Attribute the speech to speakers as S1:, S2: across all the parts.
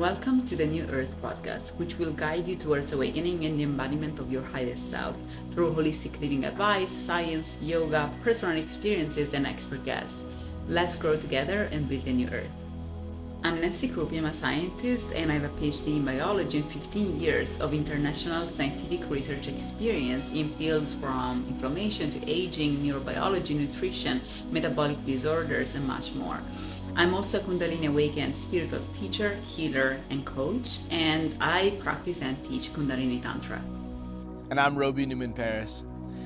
S1: welcome to the New Earth podcast, which will guide you towards awakening and the embodiment of your highest self through holistic living advice, science, yoga, personal experiences, and expert guests. Let's grow together and build a new Earth. I'm Nancy Crupi. I'm a scientist and I have a PhD in biology and 15 years of international scientific research experience in fields from inflammation to aging, neurobiology, nutrition, metabolic disorders, and much more. I'm also a Kundalini Awakened spiritual teacher, healer, and coach, and I practice and teach Kundalini Tantra.
S2: And I'm Robie Newman-Paris.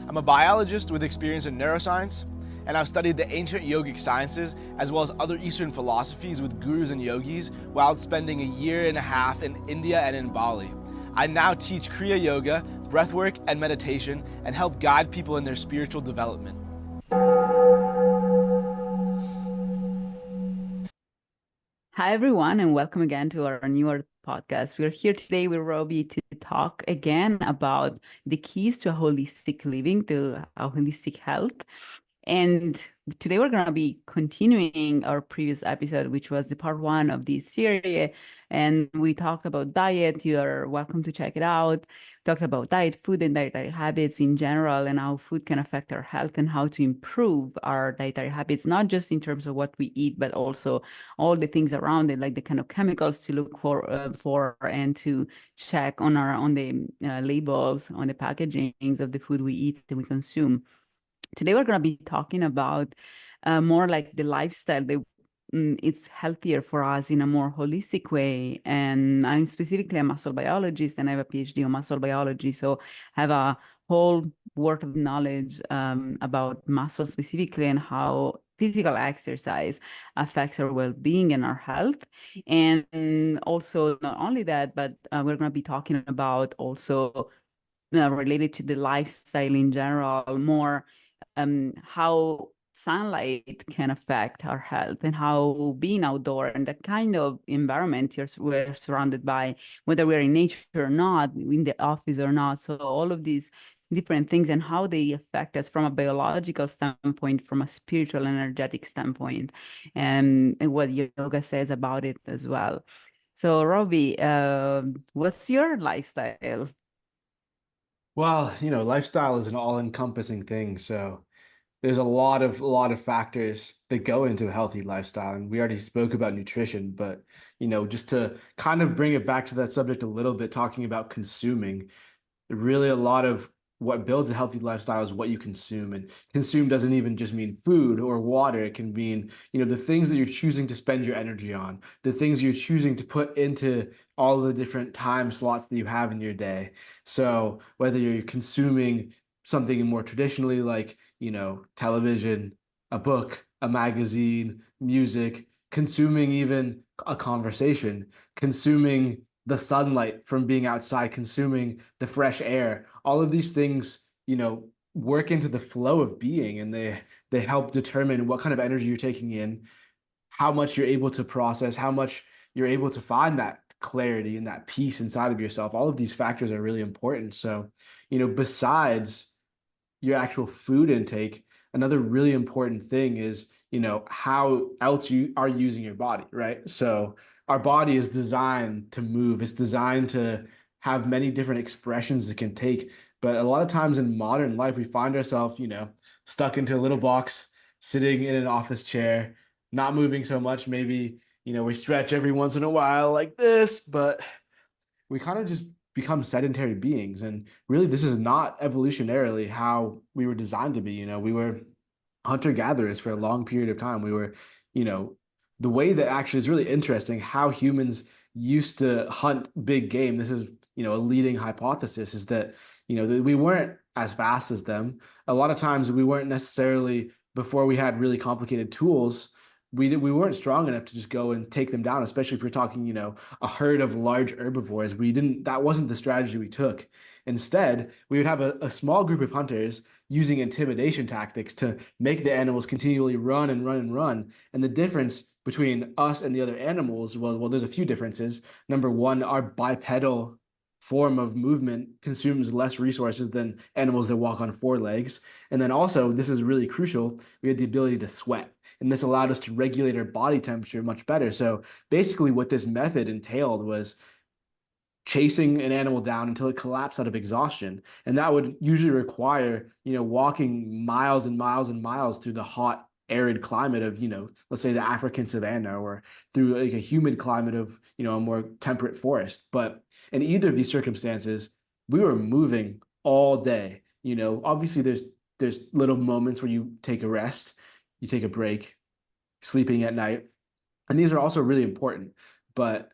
S2: I'm a biologist with experience in neuroscience, and I've studied the ancient yogic sciences as well as other Eastern philosophies with gurus and yogis while spending a year and a half in India and in Bali. I now teach Kriya Yoga, breathwork, and meditation and help guide people in their spiritual development.
S1: Hi, everyone, and welcome again to our newer podcast. We're here today with Robie to talk again about the keys to a holistic living, to a holistic health. And today we're going to be continuing our previous episode, which was the part 1 of this series. And we talked about diet. You are welcome to check it out. We talked about diet, food, and dietary habits in general, and how food can affect our health and how to improve our dietary habits, not just in terms of what we eat, but also all the things around it, like the kind of chemicals to look for and to check on the labels, on the packagings of the food we eat and we consume. Today, we're going to be talking about more like the lifestyle that it's healthier for us in a more holistic way. And I'm specifically a muscle biologist and I have a PhD in muscle biology. So I have a whole world of knowledge about muscle specifically and how physical exercise affects our well-being and our health. And also not only that, but we're going to be talking about also related to the lifestyle in general, more how sunlight can affect our health and how being outdoor and the kind of environment we're surrounded by, whether we're in nature or not, in the office or not. So all of these different things and how they affect us from a biological standpoint, from a spiritual and energetic standpoint, and what yoga says about it as well. So Robie, what's your lifestyle?
S2: Well, lifestyle is an all-encompassing thing, so there's a lot of factors that go into a healthy lifestyle, and we already spoke about nutrition, but just to kind of bring it back to that subject a little bit, talking about consuming, really a lot of what builds a healthy lifestyle is what you consume, and consume doesn't even just mean food or water. It can mean, the things that you're choosing to spend your energy on, the things you're choosing to put into all the different time slots that you have in your day. So whether you're consuming something more traditionally like, television, a book, a magazine, music, consuming even a conversation, consuming the sunlight from being outside, consuming the fresh air, all of these things, work into the flow of being, and they help determine what kind of energy you're taking in, how much you're able to process, how much you're able to find that clarity and that peace inside of yourself. All of these factors are really important. So, besides your actual food intake, another really important thing is, how else you are using your body, right? So our body is designed to move. It's designed to have many different expressions it can take. But a lot of times in modern life, we find ourselves, stuck into a little box, sitting in an office chair, not moving so much. Maybe, we stretch every once in a while like this, but we kind of just become sedentary beings. And really, this is not evolutionarily how we were designed to be. We were hunter gatherers for a long period of time. We were, you know, the way that actually is really interesting how humans used to hunt big game. This is, a leading hypothesis is that, that we weren't as fast as them. A lot of times we weren't necessarily, before we had really complicated tools, we weren't strong enough to just go and take them down, especially if we're talking, a herd of large herbivores. That wasn't the strategy we took. Instead, we would have a small group of hunters using intimidation tactics to make the animals continually run and run and run. And the difference between us and the other animals, well, there's a few differences. Number one, our bipedal form of movement consumes less resources than animals that walk on four legs. And then also, this is really crucial, we had the ability to sweat. And this allowed us to regulate our body temperature much better. So basically, what this method entailed was chasing an animal down until it collapsed out of exhaustion. And that would usually require, walking miles and miles and miles through the hot, arid climate of, let's say the African savanna, or through like a humid climate of, a more temperate forest. But in either of these circumstances, we were moving all day. Obviously there's little moments where you take a rest, you take a break, sleeping at night. And these are also really important. But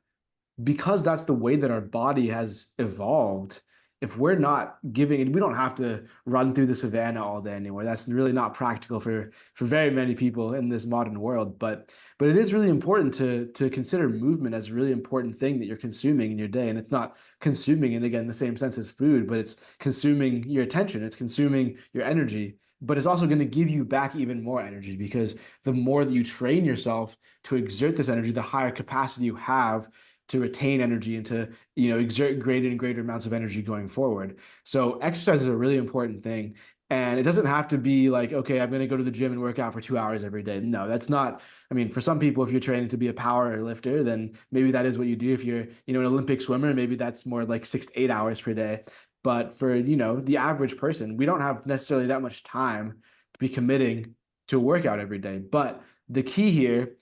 S2: because that's the way that our body has evolved, if we're not giving, and we don't have to run through the savannah all day anymore. That's really not practical for very many people in this modern world. But it is really important to consider movement as a really important thing that you're consuming in your day. And it's not consuming, and again, the same sense as food, but it's consuming your attention, it's consuming your energy. But it's also going to give you back even more energy, because the more that you train yourself to exert this energy, the higher capacity you have to retain energy and to exert greater and greater amounts of energy going forward. So exercise is a really important thing. And it doesn't have to be like, okay, I'm going to go to the gym and work out for 2 hours every day. No, that's not. I mean, for some people, if you're training to be a power lifter, then maybe that is what you do. If you're, an Olympic swimmer, maybe that's more like 6 to 8 hours per day. But for, the average person, we don't have necessarily that much time to be committing to a workout every day. But the key here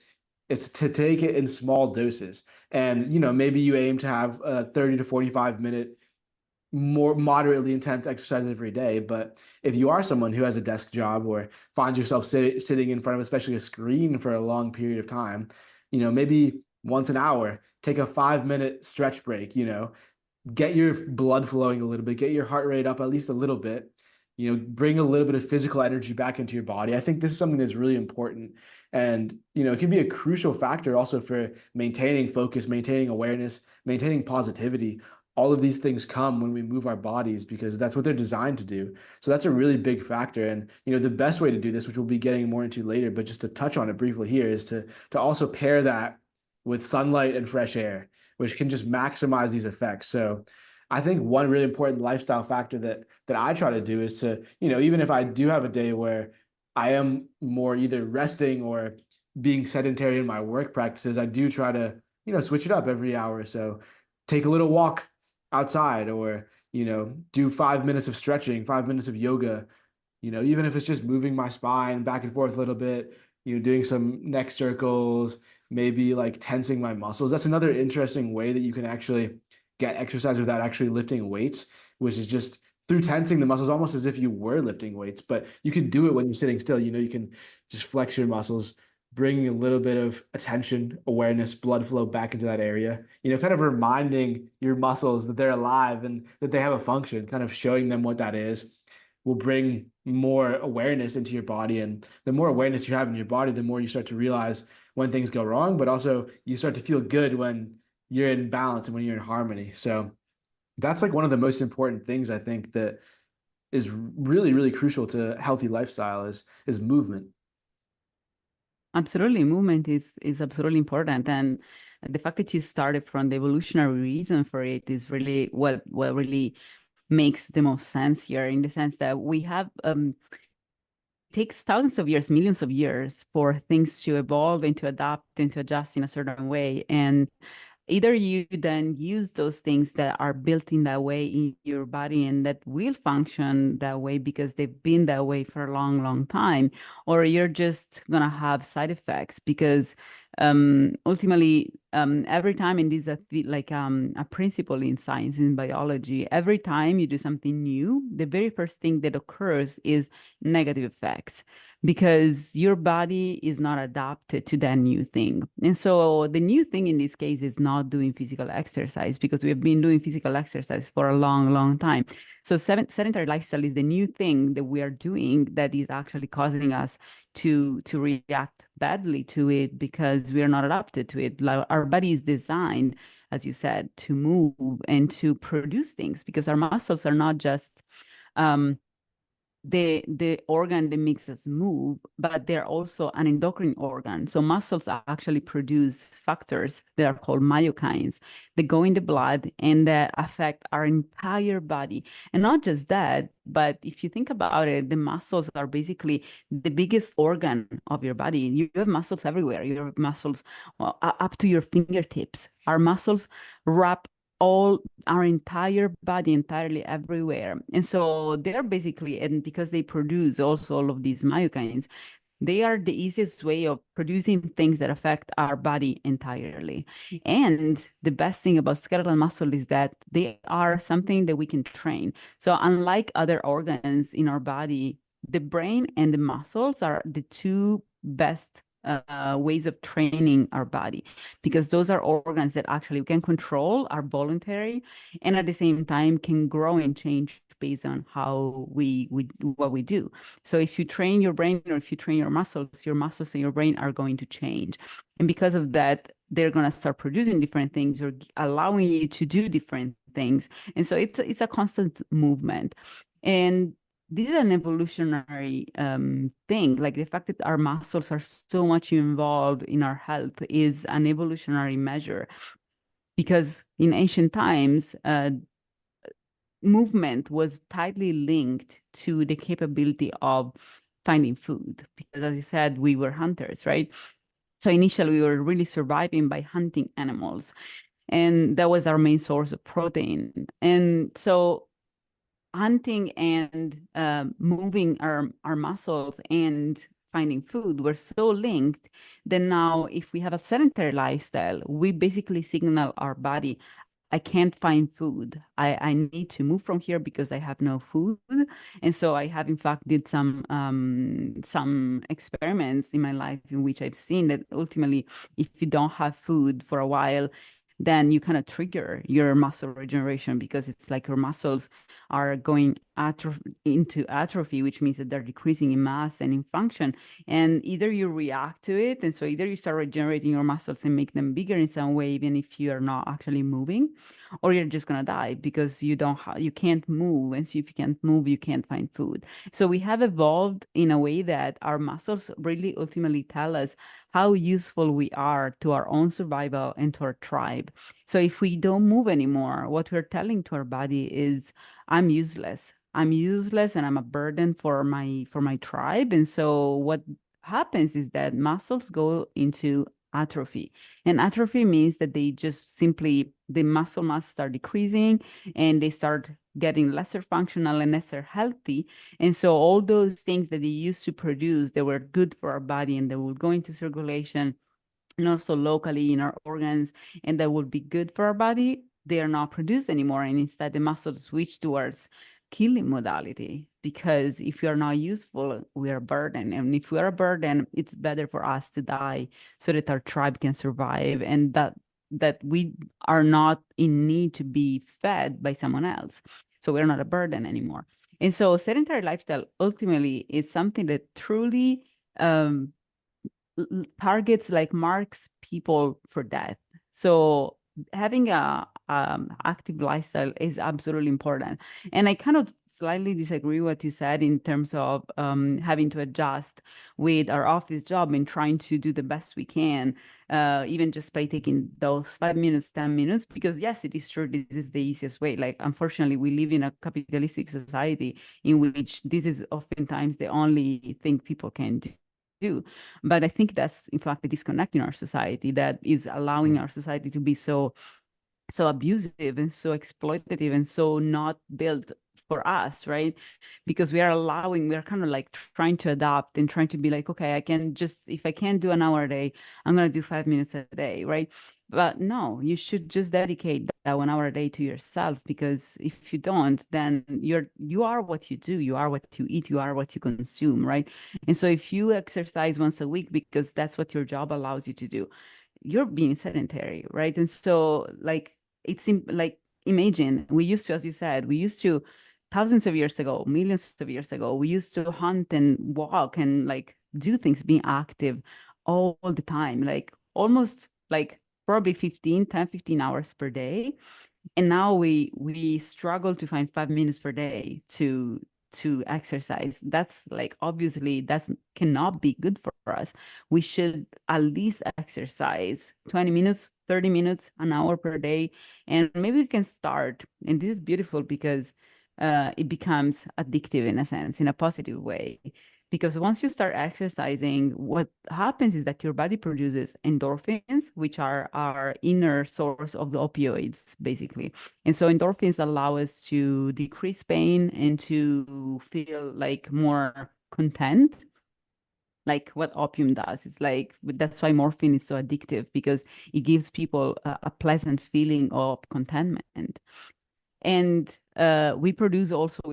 S2: is to take it in small doses. And, maybe you aim to have a 30 to 45-minute, more moderately intense exercise every day. But if you are someone who has a desk job or finds yourself sitting in front of especially a screen for a long period of time, maybe once an hour, take a 5-minute stretch break, get your blood flowing a little bit, get your heart rate up at least a little bit, bring a little bit of physical energy back into your body. I think this is something that's really important. And, it can be a crucial factor also for maintaining focus, maintaining awareness, maintaining positivity. All of these things come when we move our bodies, because that's what they're designed to do. So that's a really big factor. And, the best way to do this, which we'll be getting more into later, but just to touch on it briefly here, is to also pair that with sunlight and fresh air, which can just maximize these effects. So I think one really important lifestyle factor that I try to do is to, even if I do have a day where I am more either resting or being sedentary in my work practices, I do try to, switch it up every hour or so. Take a little walk outside, or, do 5 minutes of stretching, 5 minutes of yoga, even if it's just moving my spine back and forth a little bit, doing some neck circles, maybe like tensing my muscles. That's another interesting way that you can actually get exercise without actually lifting weights, which is just through tensing the muscles, almost as if you were lifting weights. But you can do it when you're sitting still. You can just flex your muscles, bringing a little bit of attention, awareness, blood flow back into that area, kind of reminding your muscles that they're alive and that they have a function, kind of showing them what that is, will bring more awareness into your body. And the more awareness you have in your body, the more you start to realize when things go wrong, but also you start to feel good when you're in balance and when you're in harmony. So that's like one of the most important things I think that is really, really crucial to healthy lifestyle is movement.
S1: Absolutely, movement is absolutely important, and the fact that you started from the evolutionary reason for it is really what really makes the most sense here, in the sense that we have takes thousands of years, millions of years for things to evolve and to adapt and to adjust in a certain way. And either you then use those things that are built in that way in your body and that will function that way because they've been that way for a long, long time, or you're just gonna have side effects because ultimately every time, and this is a principle in science, in biology, every time you do something new, the very first thing that occurs is negative effects, because your body is not adapted to that new thing. And so the new thing in this case is not doing physical exercise, because we have been doing physical exercise for a long, long time. So sedentary lifestyle is the new thing that we are doing that is actually causing us to react badly to it, because we are not adapted to it. Like, our body is designed, as you said, to move and to produce things, because our muscles are not just um, the organ that makes us move, but they're also an endocrine organ. So muscles actually produce factors that are called myokines that go in the blood and that affect our entire body. And not just that, but if you think about it, the muscles are basically the biggest organ of your body. You have muscles everywhere. You have muscles up to your fingertips. Our muscles wrap all our entire body entirely everywhere. And so they're basically, and because they produce also all of these myokines, they are the easiest way of producing things that affect our body entirely. And the best thing about skeletal muscle is that they are something that we can train. So unlike other organs in our body, the brain and the muscles are the two best ways of training our body, because those are organs that actually we can control, are voluntary, and at the same time can grow and change based on how we what we do. So if you train your brain or if you train your muscles and your brain are going to change. And because of that, they're going to start producing different things or allowing you to do different things. And so it's a constant movement. And this is an evolutionary thing. Like the fact that our muscles are so much involved in our health is an evolutionary measure, because in ancient times, movement was tightly linked to the capability of finding food. Because as you said, we were hunters, right? So initially, we were really surviving by hunting animals, and that was our main source of protein. And so hunting and moving our muscles and finding food were so linked that now if we have a sedentary lifestyle, we basically signal our body, I can't find food. I need to move from here because I have no food. And so I have in fact did some experiments in my life in which I've seen that ultimately if you don't have food for a while, then you kind of trigger your muscle regeneration, because it's like your muscles are going into atrophy, which means that they're decreasing in mass and in function. And either you react to it, and so either you start regenerating your muscles and make them bigger in some way, even if you are not actually moving, or you're just gonna die because you can't move. And so if you can't move, you can't find food. So we have evolved in a way that our muscles really ultimately tell us how useful we are to our own survival and to our tribe. So if we don't move anymore, what we're telling to our body is, I'm useless. I'm useless and I'm a burden for my tribe. And so what happens is that muscles go into atrophy. And atrophy means that they just simply, the muscle mass start decreasing and they start getting lesser functional and lesser healthy. And so all those things that they used to produce, they were good for our body and they will go into circulation and also locally in our organs, and that would be good for our body, they are not produced anymore. And instead, the muscles switch towards killing modality, because if we are not useful, we are a burden. And if we are a burden, it's better for us to die so that our tribe can survive, and that we are not in need to be fed by someone else. So we're not a burden anymore. And so sedentary lifestyle ultimately is something that truly um, targets, like marks people for death. So having a active lifestyle is absolutely important. And I kind of slightly disagree with what you said in terms of having to adjust with our office job and trying to do the best we can, even just by taking those 5 minutes, 10 minutes, because yes, it is true, this is the easiest way. Like, unfortunately, we live in a capitalistic society in which this is oftentimes the only thing people can do. But I think that's in fact a disconnect in our society that is allowing our society to be so abusive and so exploitative and so not built for us, right? Because we are kind of like trying to adapt and trying to be like, okay, I can just, if I can't do an hour a day, I'm going to do 5 minutes a day, right? But no, you should just dedicate that 1 hour a day to yourself, because if you don't, then you are what you do, you are what you eat, you are what you consume, right? And so if you exercise once a week because that's what your job allows you to do, you're being sedentary, right? And so like like, imagine, we used to, as you said, we used to, thousands of years ago, millions of years ago, we used to hunt and walk and like do things, being active all the time, like almost like probably 15 hours per day. And now we struggle to find 5 minutes per day to exercise. That's like obviously that's cannot be good for us. We should at least exercise 20 minutes, 30 minutes, an hour per day. And maybe we can start. And this is beautiful because it becomes addictive in a sense, in a positive way. Because once you start exercising, what happens is that your body produces endorphins, which are our inner source of the opioids, basically. And so endorphins allow us to decrease pain and to feel like more content, like what opium does. It's like that's why morphine is so addictive because it gives people a pleasant feeling of contentment. And we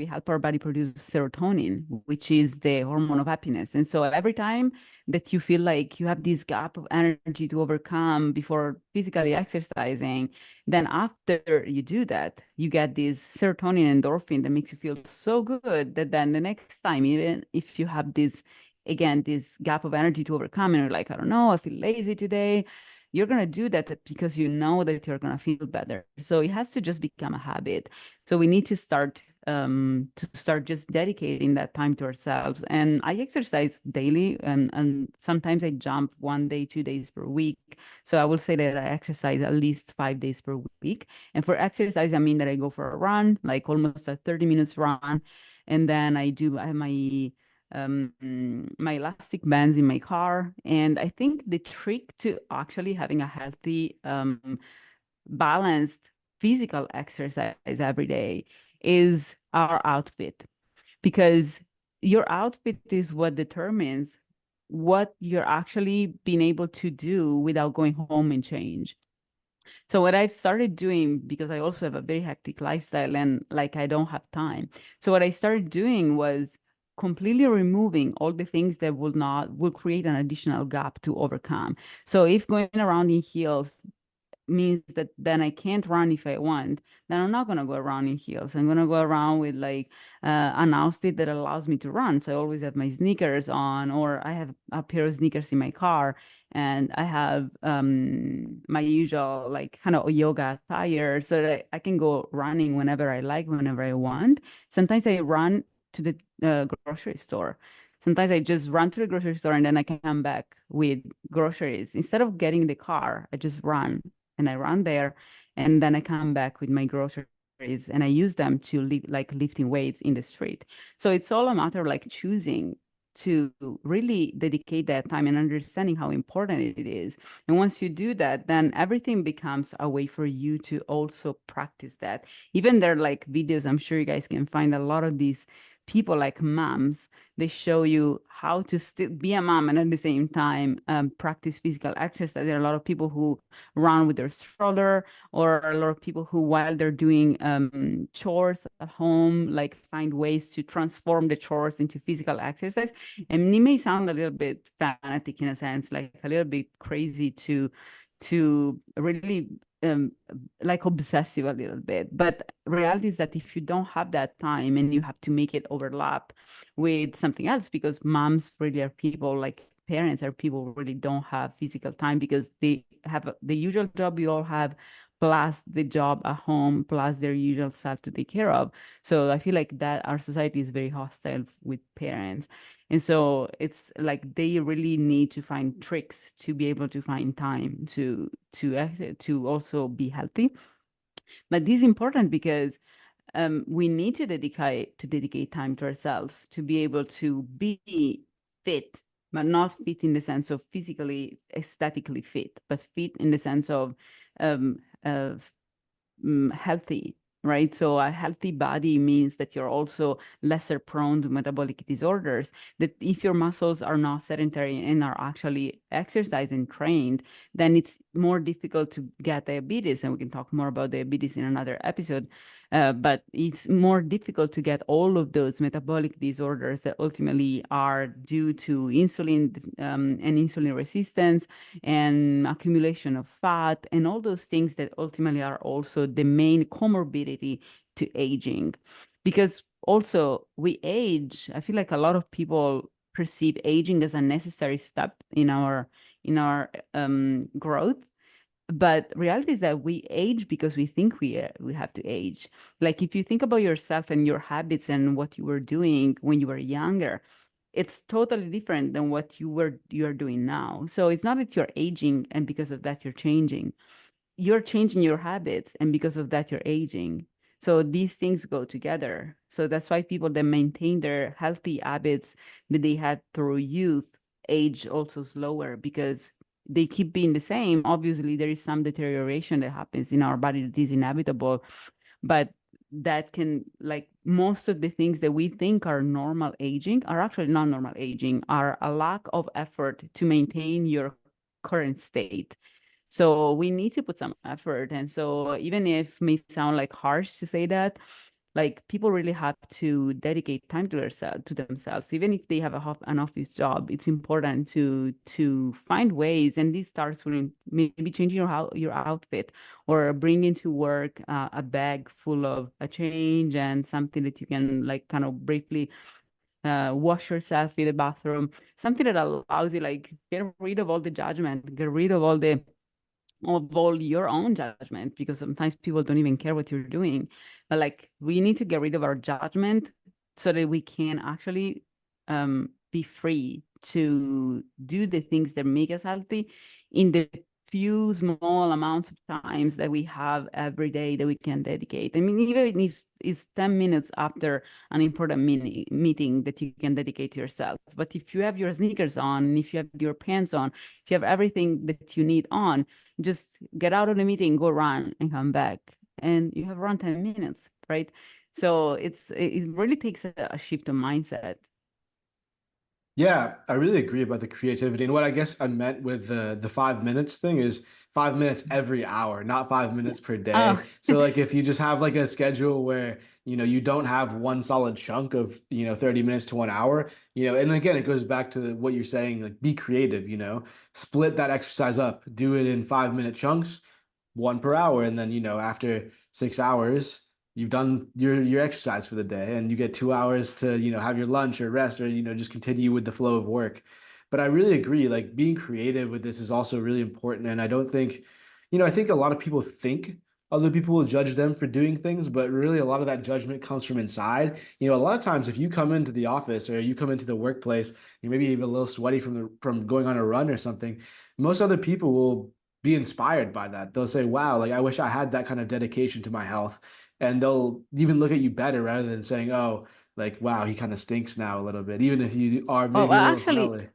S1: help our body produce serotonin, which is the hormone of happiness. And so every time that you feel like you have this gap of energy to overcome before physically exercising, then after you do that, you get this serotonin endorphin that makes you feel so good that then the next time, even if you have this, again, this gap of energy to overcome, and you're like, I don't know, I feel lazy today, you're going to do that because you know that you're going to feel better. So it has to just become a habit. So we need to start just dedicating that time to ourselves. And I exercise daily, and sometimes I jump 1 day, 2 days per week. So I will say that I exercise at least 5 days per week. And for exercise, I mean that I go for a run, like almost a 30 minutes run. And then I have um, my elastic bands in my car. And I think the trick to actually having a healthy, balanced physical exercise every day is our outfit, because your outfit is what determines what you're actually being able to do without going home and change. So what I've started doing, because I also have a very hectic lifestyle and like I don't have time. So what I started doing was completely removing all the things that will create an additional gap to overcome. So if going around in heels means that then I can't run if I want, then I'm not going to go around in heels. I'm going to go around with like an outfit that allows me to run. So I always have my sneakers on, or I have a pair of sneakers in my car, and I have my usual like kind of yoga attire so that I can go running whenever I like, whenever I want. Sometimes I run to the grocery store. Sometimes I just run to the grocery store and then I can come back with groceries. Instead of getting the car, I just run and I run there, and then I come back with my groceries and I use them to like lifting weights in the street. So it's all a matter of like choosing to really dedicate that time and understanding how important it is. And once you do that, then everything becomes a way for you to also practice that. Even there are like videos, I'm sure you guys can find a lot of these people like moms. They show you how to still be a mom and at the same time practice physical exercise. There are a lot of people who run with their stroller, or a lot of people who, while they're doing chores at home, like find ways to transform the chores into physical exercise. And it may sound a little bit fanatic in a sense, like a little bit crazy to really um, like obsessive a little bit. But reality is that if you don't have that time and you have to make it overlap with something else, because moms really are people, like parents are people who really don't have physical time because they have the usual job we all have, plus the job at home, plus their usual self to take care of. So I feel like that our society is very hostile with parents. And so it's like they really need to find tricks to be able to find time to also be healthy. But this is important because we need to dedicate time to ourselves to be able to be fit, but not fit in the sense of physically, aesthetically fit, but fit in the sense um, of healthy, right? So a healthy body means that you're also lesser prone to metabolic disorders. That if your muscles are not sedentary and are actually exercising trained, then it's more difficult to get diabetes. And we can talk more about diabetes in another episode. But it's more difficult to get all of those metabolic disorders that ultimately are due to insulin and insulin resistance and accumulation of fat and all those things that ultimately are also the main comorbidity to aging. Because also we age, I feel like a lot of people perceive aging as a necessary step in our growth, But reality is that we age because we think we have to age. Like if you think about yourself and your habits and what you were doing when you were younger, it's totally different than what you're doing now. So it's not that you're aging and because of that you're changing. You're changing your habits, and because of that you're aging. So these things go together. So that's why people that maintain their healthy habits that they had through youth age also slower, because they keep being the same. Obviously there is some deterioration that happens in our body that is inevitable, but that can, like, most of the things that we think are normal aging are actually not normal aging, are a lack of effort to maintain your current state. So we need to put some effort. And so even if it may sound like harsh to say that, like people really have to dedicate time to themselves, even if they have an office job. It's important to find ways, and this starts with maybe changing your outfit, or bringing to work a bag full of a change and something that you can like kind of briefly wash yourself in the bathroom, something that allows you like get rid of all the judgment, get rid of all your own judgment, because sometimes people don't even care what you're doing. But like we need to get rid of our judgment so that we can actually be free to do the things that make us healthy in the few small amounts of times that we have every day that we can dedicate. I mean, even if it's 10 minutes after an important meeting that you can dedicate to yourself. But if you have your sneakers on, if you have your pants on, if you have everything that you need on, just get out of the meeting, go run and come back. And you have run 10 minutes, right? So it really takes a shift of mindset.
S2: Yeah, I really agree about the creativity. And what I guess I meant with the 5 minutes thing is 5 minutes every hour, not 5 minutes per
S1: Oh,
S2: day. So like if you just have like a schedule where, you don't have one solid chunk of, 30 minutes to 1 hour, and again, it goes back to what you're saying, like be creative, split that exercise up, do it in 5 minute chunks, one per hour. And then, after 6 hours, you've done your exercise for the day, and you get 2 hours to have your lunch or rest, or just continue with the flow of work. But I really agree, like being creative with this is also really important. And I don't think, I think a lot of people think other people will judge them for doing things, but really a lot of that judgment comes from inside. A lot of times if you come into the office or you come into the workplace, you're maybe even a little sweaty from going on a run or something, most other people will be inspired by that. They'll say, wow, like I wish I had that kind of dedication to my health. And they'll even look at you better rather than saying, oh, like, wow, he kind of stinks now a little bit, even if you are
S1: oh,
S2: maybe a
S1: well,
S2: little
S1: actually,
S2: smelly.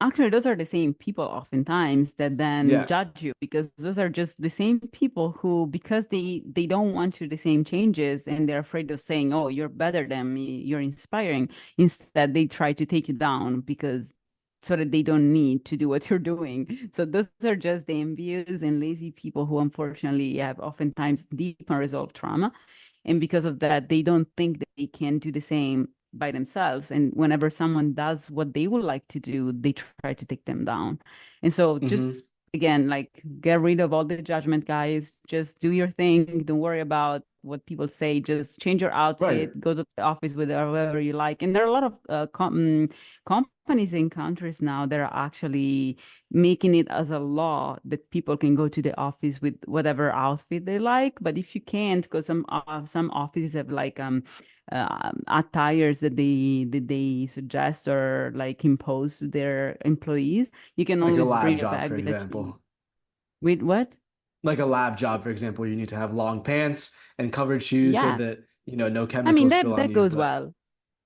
S1: Actually, those are the same people oftentimes that then
S2: Yeah,
S1: judge you, because those are just the same people who, because they don't want you the same changes and they're afraid of saying, "Oh, you're better than me, you're inspiring." Instead, they try to take you down because so that they don't need to do what you're doing. So those are just the envious and lazy people who unfortunately have oftentimes deep unresolved trauma, and because of that they don't think that they can do the same by themselves, and whenever someone does what they would like to do, they try to take them down. And so
S2: hmm
S1: just again, like, get rid of all the judgment, guys. Just do your thing, don't worry about what people say. Just change your
S2: right.
S1: outfit, go to the office with whoever you like. And there are a lot of companies in countries now that are actually making it as a law that people can go to the office with whatever outfit they like. But if you can't, because some offices have like attires that they suggest or like impose to their employees, you can
S2: Like a
S1: always
S2: lab
S1: bring a
S2: job,
S1: bag
S2: for
S1: with a change.
S2: example.
S1: With what?
S2: Like a lab job, for example, you need to have long pants and covered shoes so
S1: Yeah,
S2: that, no
S1: I mean
S2: chemicals spill
S1: that
S2: on
S1: that
S2: you.
S1: goes
S2: But
S1: well.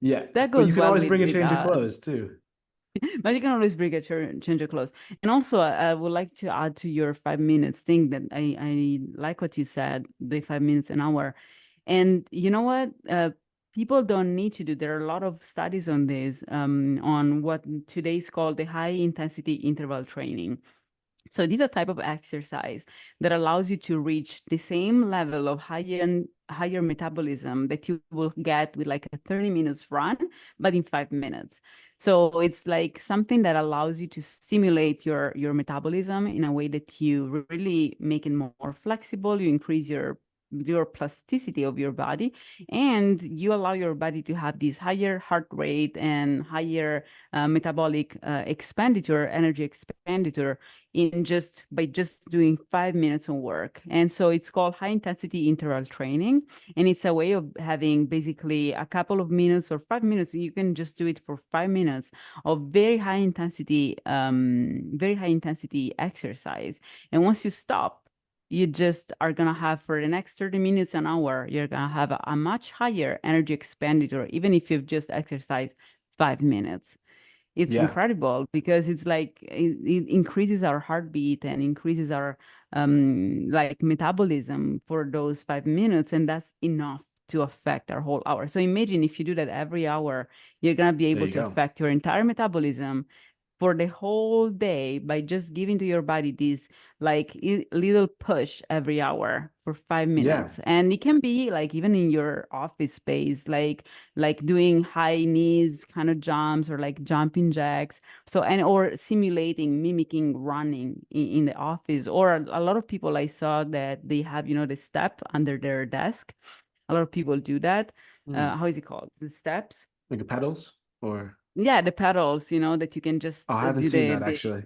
S2: yeah,
S1: That
S2: but you
S1: goes
S2: can
S1: well
S2: always
S1: with
S2: bring a change of clothes too.
S1: but you can always bring a change of clothes. And also, I would like to add to your 5 minutes thing that I like what you said, the 5 minutes an hour. And you know what? People don't need to do. There are a lot of studies on this, on what today is called the high intensity interval training. So these are type of exercise that allows you to reach the same level of higher metabolism that you will get with like a 30 minutes run, but in 5 minutes. So it's like something that allows you to stimulate your metabolism in a way that you really make it more flexible. You increase your plasticity of your body, and you allow your body to have this higher heart rate and higher metabolic expenditure, energy expenditure in just doing 5 minutes of work. And so it's called high intensity interval training. And it's a way of having basically a couple of minutes or 5 minutes. You can just do it for 5 minutes of very high intensity exercise. And once you stop, you just are gonna have for the next 30 minutes, an hour, you're gonna have a much higher energy expenditure, even if you've just exercised 5 minutes. It's
S2: Yeah,
S1: incredible because it's like it increases our heartbeat and increases our like metabolism for those 5 minutes, and that's enough to affect our whole hour. So imagine if you do that every hour, you're gonna be
S2: there
S1: able
S2: you
S1: to
S2: go.
S1: affect your entire metabolism for the whole day by just giving to your body this like little push every hour for five
S2: Yeah,
S1: minutes. And it can be like even in your office space, like doing high knees kind of jumps or like jumping jacks. So and or simulating, mimicking running in the office. Or a lot of people I saw that they have, the step under their desk. A lot of people do that.
S2: Hmm.
S1: How is it called? The steps.
S2: Like a pedals or
S1: Yeah, the pedals, that you can just
S2: oh, I haven't
S1: do
S2: seen
S1: the
S2: that
S1: the
S2: actually.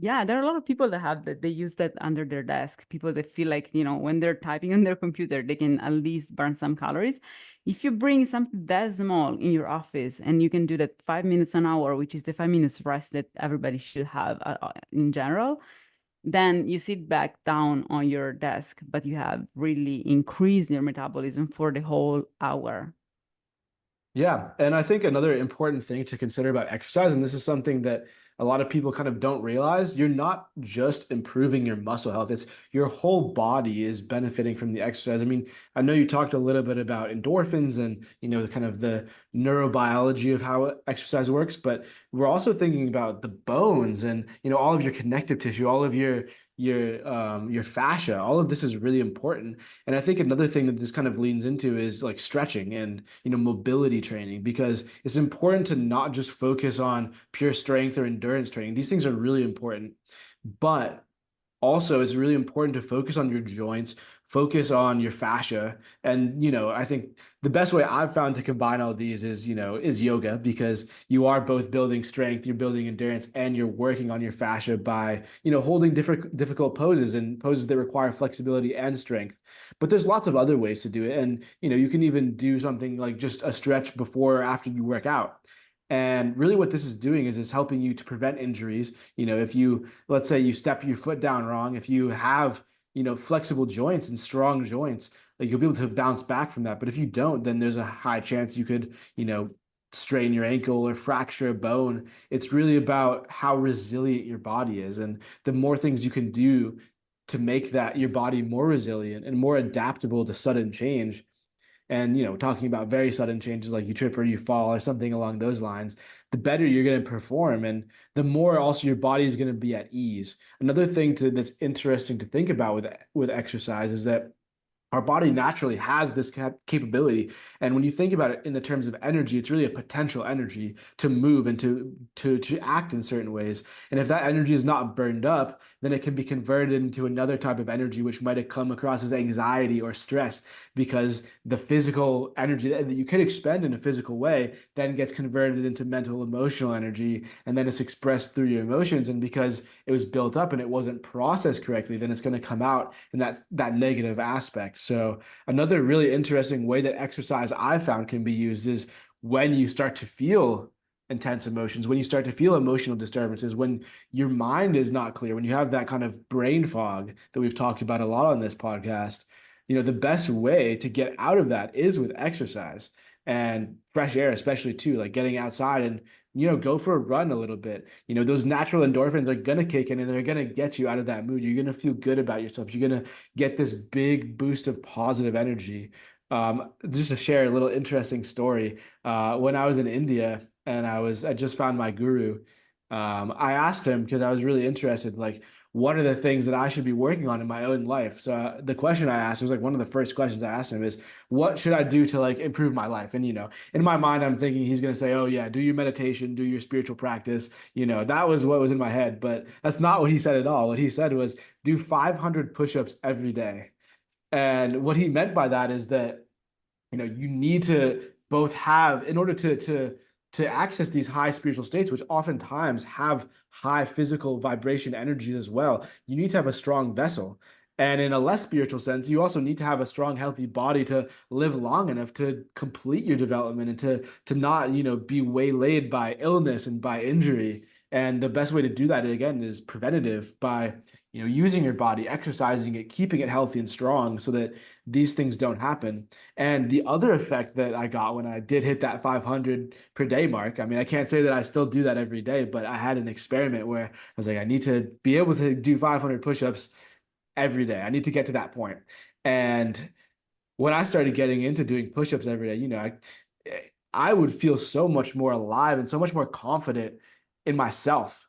S1: yeah, there are a lot of people that have that they use that under their desk. People that feel like, when they're typing on their computer, they can at least burn some calories. If you bring something that small in your office and you can do that 5 minutes an hour, which is the 5 minutes rest that everybody should have in general, then you sit back down on your desk, but you have really increased your metabolism for the whole hour.
S2: Yeah, and I think another important thing to consider about exercise, and this is something that a lot of people kind of don't realize, you're not just improving your muscle health, it's your whole body is benefiting from the exercise. I mean, I know you talked a little bit about endorphins and, kind of the neurobiology of how exercise works, but we're also thinking about the bones and, all of your connective tissue, all of your fascia, all of this is really important. And I think another thing that this kind of leans into is like stretching and mobility training because it's important to not just focus on pure strength or endurance training. These things are really important, but also it's really important to focus on your joints, focus on your fascia. And I think the best way I've found to combine all these is yoga because you are both building strength, you're building endurance, and you're working on your fascia by holding different difficult poses and poses that require flexibility and strength. But there's lots of other ways to do it, and you can even do something like just a stretch before or after you work out. And really what this is doing is it's helping you to prevent injuries. If you, let's say you step your foot down wrong, if you have, flexible joints and strong joints, like you'll be able to bounce back from that. But if you don't, then there's a high chance you could, strain your ankle or fracture a bone. It's really about how resilient your body is. And the more things you can do to make that your body more resilient and more adaptable to sudden change, and talking about very sudden changes like you trip or you fall or something along those lines, the better you're going to perform and the more also your body is going to be at ease. Another thing that's interesting to think about with exercise is that our body naturally has this capability. And when you think about it in the terms of energy, it's really a potential energy to move and to act in certain ways. And if that energy is not burned up, then it can be converted into another type of energy, which might have come across as anxiety or stress, because the physical energy that you could expend in a physical way then gets converted into mental, emotional energy, and then it's expressed through your emotions. And because it was built up and it wasn't processed correctly, then it's going to come out in that negative aspect. So another really interesting way that exercise I've found can be used is when you start to feel intense emotions, when you start to feel emotional disturbances, when your mind is not clear, when you have that kind of brain fog that we've talked about a lot on this podcast, the best way to get out of that is with exercise and fresh air, especially too, like getting outside and go for a run a little bit. Those natural endorphins are gonna kick in and they're gonna get you out of that mood. You're gonna feel good about yourself. You're gonna get this big boost of positive energy. Just to share a little interesting story. When I was in India and I just found my guru, I asked him because I was really interested, like, what are the things that I should be working on in my own life? So the question I asked was like one of the first questions I asked him is, what should I do to like improve my life? And in my mind, I'm thinking he's gonna say, oh yeah, do your meditation, do your spiritual practice. That was what was in my head, but that's not what he said at all. What he said was do 500 push-ups every day. And what he meant by that is that you need to both have in order to access these high spiritual states, which oftentimes have high physical vibration energies as well. You need to have a strong vessel. And in a less spiritual sense, you also need to have a strong, healthy body to live long enough to complete your development and to not, be waylaid by illness and by injury. And the best way to do that, again, is preventative by, using your body, exercising it, keeping it healthy and strong so that these things don't happen. And the other effect that I got when I did hit that 500 per day mark, I mean, I can't say that I still do that every day, but I had an experiment where I was like, I need to be able to do 500 push-ups every day. I need to get to that point. And when I started getting into doing push-ups every day, I would feel so much more alive and so much more confident in myself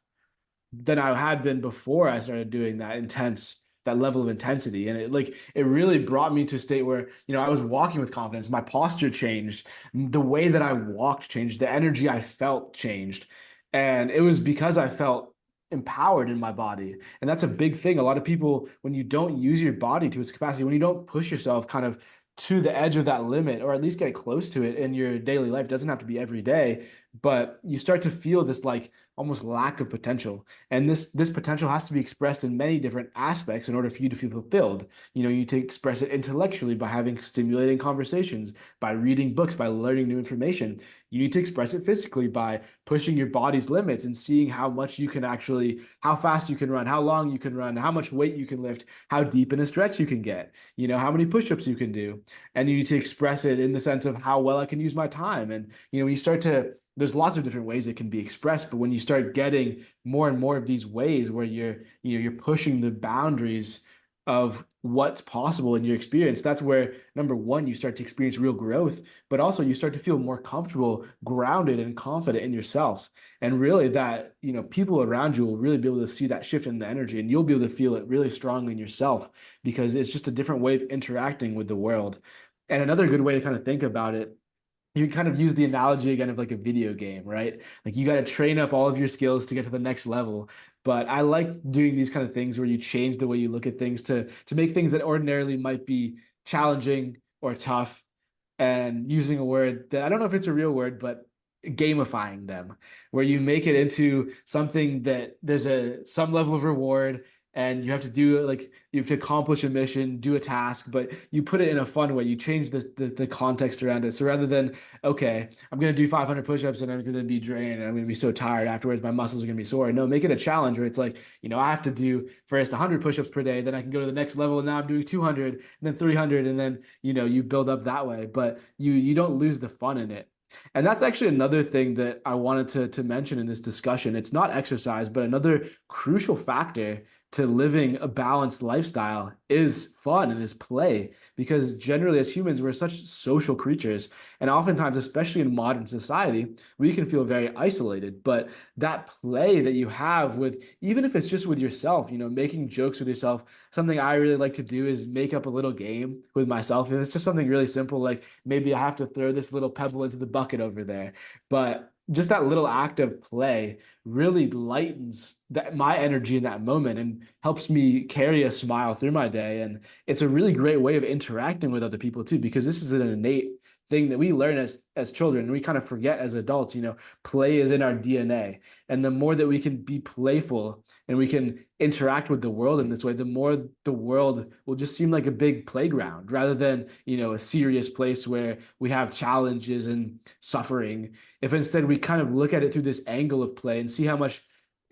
S2: than I had been before I started doing that level of intensity. And it really brought me to a state where, I was walking with confidence. My posture changed. The way that I walked changed. The energy I felt changed. And it was because I felt empowered in my body. And that's a big thing. A lot of people, when you don't use your body to its capacity, when you don't push yourself kind of to the edge of that limit, or at least get close to it in your daily life, it doesn't have to be every day, but you start to feel this like almost lack of potential. And this potential has to be expressed in many different aspects in order for you to feel fulfilled. You need to express it intellectually by having stimulating conversations, by reading books, by learning new information. You need to express it physically by pushing your body's limits and seeing how much you can actually, how fast you can run, how long you can run, how much weight you can lift, how deep in a stretch you can get, how many push-ups you can do. And you need to express it in the sense of how well I can use my time. And, when you start to, there's lots of different ways it can be expressed, but when you start getting more and more of these ways where you're pushing the boundaries of what's possible in your experience, that's where number one, you start to experience real growth, but also you start to feel more comfortable, grounded, and confident in yourself. And really that, people around you will really be able to see that shift in the energy, and you'll be able to feel it really strongly in yourself because it's just a different way of interacting with the world. And another good way to kind of think about it, you kind of use the analogy again of like a video game, right? Like you got to train up all of your skills to get to the next level. But I like doing these kind of things where you change the way you look at things to make things that ordinarily might be challenging or tough, and using a word that I don't know if it's a real word, but gamifying them, where you make it into something that there's some level of reward and you have to do like you have to accomplish a mission, do a task, but you put it in a fun way. You change the context around it. So rather than, okay, I'm gonna do 500 push-ups and I'm gonna be drained and I'm gonna be so tired afterwards, my muscles are gonna be sore. No, make it a challenge where it's like, I have to do first 100 push-ups per day, then I can go to the next level and now I'm doing 200 and then 300 and then you build up that way, but you don't lose the fun in it. And that's actually another thing that I wanted to mention in this discussion. It's not exercise, but another crucial factor to living a balanced lifestyle is fun and is play. Because generally, as humans, we're such social creatures. And oftentimes, especially in modern society, we can feel very isolated. But that play that you have with, even if it's just with yourself, making jokes with yourself, something I really like to do is make up a little game with myself. And it's just something really simple, like maybe I have to throw this little pebble into the bucket over there. But just that little act of play really lightens my energy in that moment and helps me carry a smile through my day. And it's a really great way of interacting with other people too, because this is an innate thing that we learn as children and we kind of forget as adults. Play is in our DNA. And the more that we can be playful and we can interact with the world in this way, the more the world will just seem like a big playground rather than, a serious place where we have challenges and suffering. If instead we kind of look at it through this angle of play and see how many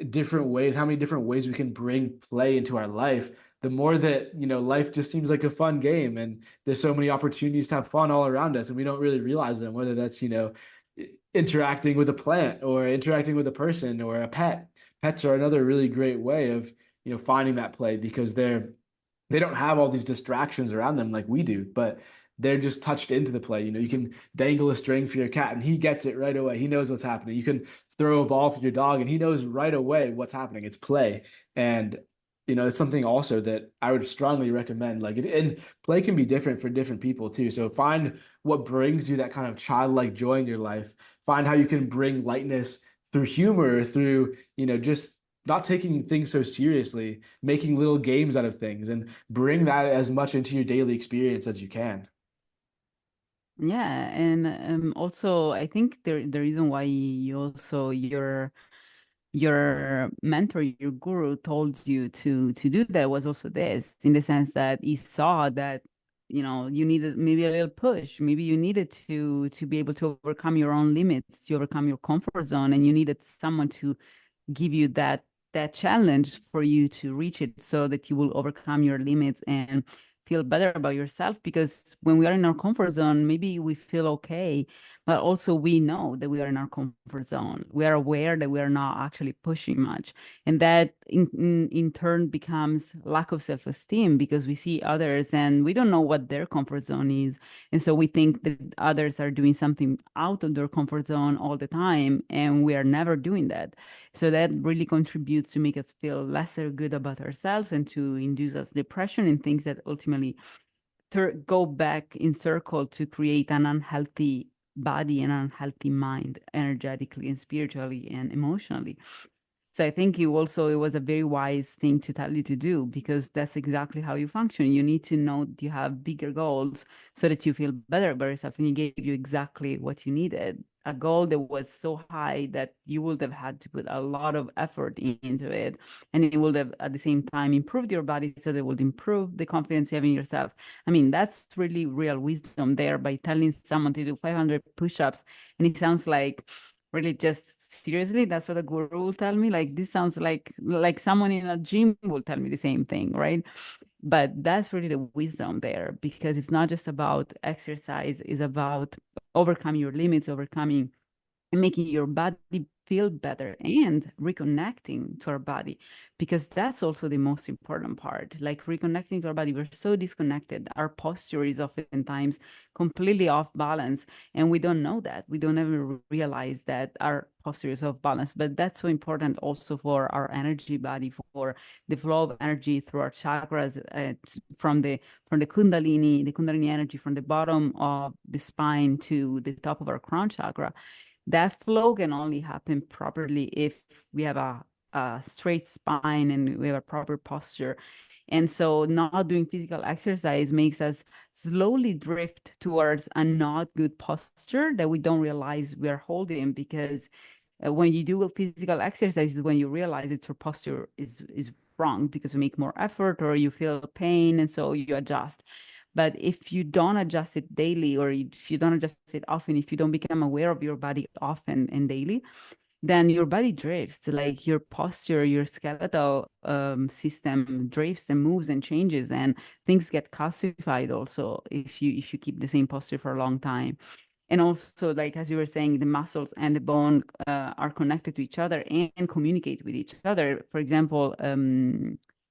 S2: different ways we can bring play into our life, the more that, life just seems like a fun game and there's so many opportunities to have fun all around us and we don't really realize them, whether that's, interacting with a plant or interacting with a person or a pet. Pets are another really great way of, finding that play because they don't have all these distractions around them like we do, but they're just touched into the play. You can dangle a string for your cat and he gets it right away. He knows what's happening. You can throw a ball for your dog and he knows right away what's happening. It's play. And, it's something also that I would strongly recommend. And play can be different for different people too. So find what brings you that kind of childlike joy in your life. Find how you can bring lightness through humor, through, just not taking things so seriously, making little games out of things, and bring that as much into your daily experience as you can.
S1: Yeah, and also I think the reason why you also your mentor, your guru told you to do that was also this, in the sense that he saw that, you needed maybe a little push, maybe you needed to be able to overcome your own limits, to overcome your comfort zone, and you needed someone to give you that challenge for you to reach it so that you will overcome your limits and feel better about yourself. Because when we are in our comfort zone, maybe we feel okay, but also we know that we are in our comfort zone. We are aware that we are not actually pushing much. And that in turn becomes lack of self-esteem, because we see others and we don't know what their comfort zone is. And so we think that others are doing something out of their comfort zone all the time, and we are never doing that. So that really contributes to make us feel lesser good about ourselves and to induce us depression and things that ultimately go back in circle to create an unhealthy body and unhealthy mind, energetically and spiritually and emotionally. So I think it was a very wise thing to tell you to do, because that's exactly how you function. You need to know that you have bigger goals so that you feel better about yourself. And he gave you exactly what you needed. A goal that was so high that you would have had to put a lot of effort into it. And it would have at the same time improved your body, so that would improve the confidence you have in yourself. I mean, that's really real wisdom there, by telling someone to do 500 push-ups. And it sounds like, really, just seriously, that's what a guru will tell me. Like, this sounds like someone in a gym will tell me the same thing, right? But that's really the wisdom there, because it's not just about exercise, it's about overcoming your limits, overcoming and making your body feel better and reconnecting to our body, because that's also the most important part. Like, reconnecting to our body, we're so disconnected, our posture is oftentimes completely off balance, and we don't know that, we don't ever realize that our posture is off balance. But that's so important also for our energy body, for the flow of energy through our chakras, from the kundalini energy from the bottom of the spine to the top of our crown chakra. That flow can only happen properly if we have a straight spine and we have a proper posture. And so not doing physical exercise makes us slowly drift towards a not good posture that we don't realize we are holding, because when you do a physical exercise is when you realize that your posture is wrong, because you make more effort or you feel pain, and so you adjust. But if you don't adjust it daily, or if you don't adjust it often, if you don't become aware of your body often and daily, then your body drifts. Like, your posture, your skeletal system drifts and moves and changes, and things get calcified also if you keep the same posture for a long time. And also, like, as you were saying, the muscles and the bone are connected to each other and communicate with each other. For example,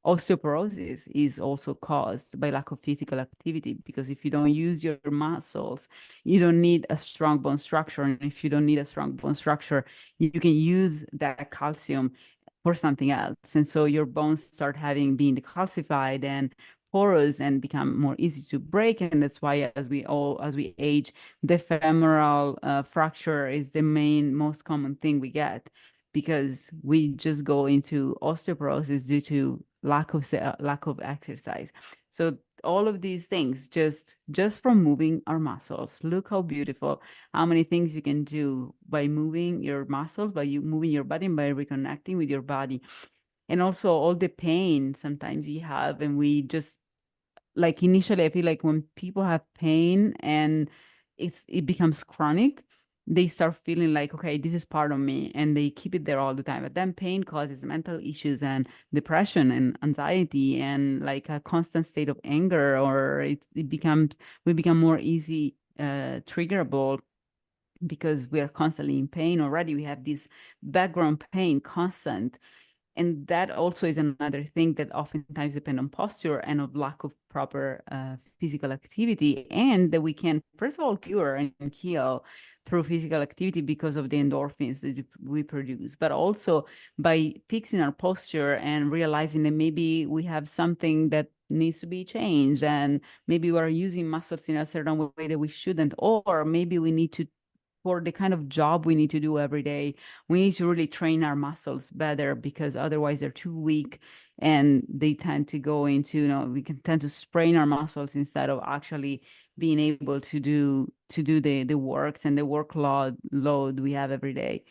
S1: osteoporosis is also caused by lack of physical activity, because if you don't use your muscles, you don't need a strong bone structure. And if you don't need a strong bone structure, you can use that calcium for something else. And so your bones start being calcified and porous and become more easy to break. And that's why as we age, the femoral fracture is the most common thing we get, because we just go into osteoporosis due to lack of exercise. So all of these things, just from moving our muscles. Look how beautiful, how many things you can do by moving your muscles, by you moving your body, and by reconnecting with your body. And also all the pain sometimes you have, and we just, like, initially, I feel like when people have pain and it becomes chronic, they start feeling like, okay, this is part of me, and they keep it there all the time. But then pain causes mental issues and depression and anxiety and like a constant state of anger, or it becomes we become more easy triggerable, because we are constantly in pain already. We have this background pain constant, and that also is another thing that oftentimes depend on posture and of lack of proper physical activity, and that we can first of all cure and heal through physical activity because of the endorphins that we produce, but also by fixing our posture and realizing that maybe we have something that needs to be changed, and maybe we're using muscles in a certain way that we shouldn't, or maybe we need to for the kind of job we need to do every day, we need to really train our muscles better because otherwise they're too weak and they tend to go into, we can tend to sprain our muscles instead of actually being able to do the works and the workload we have every day.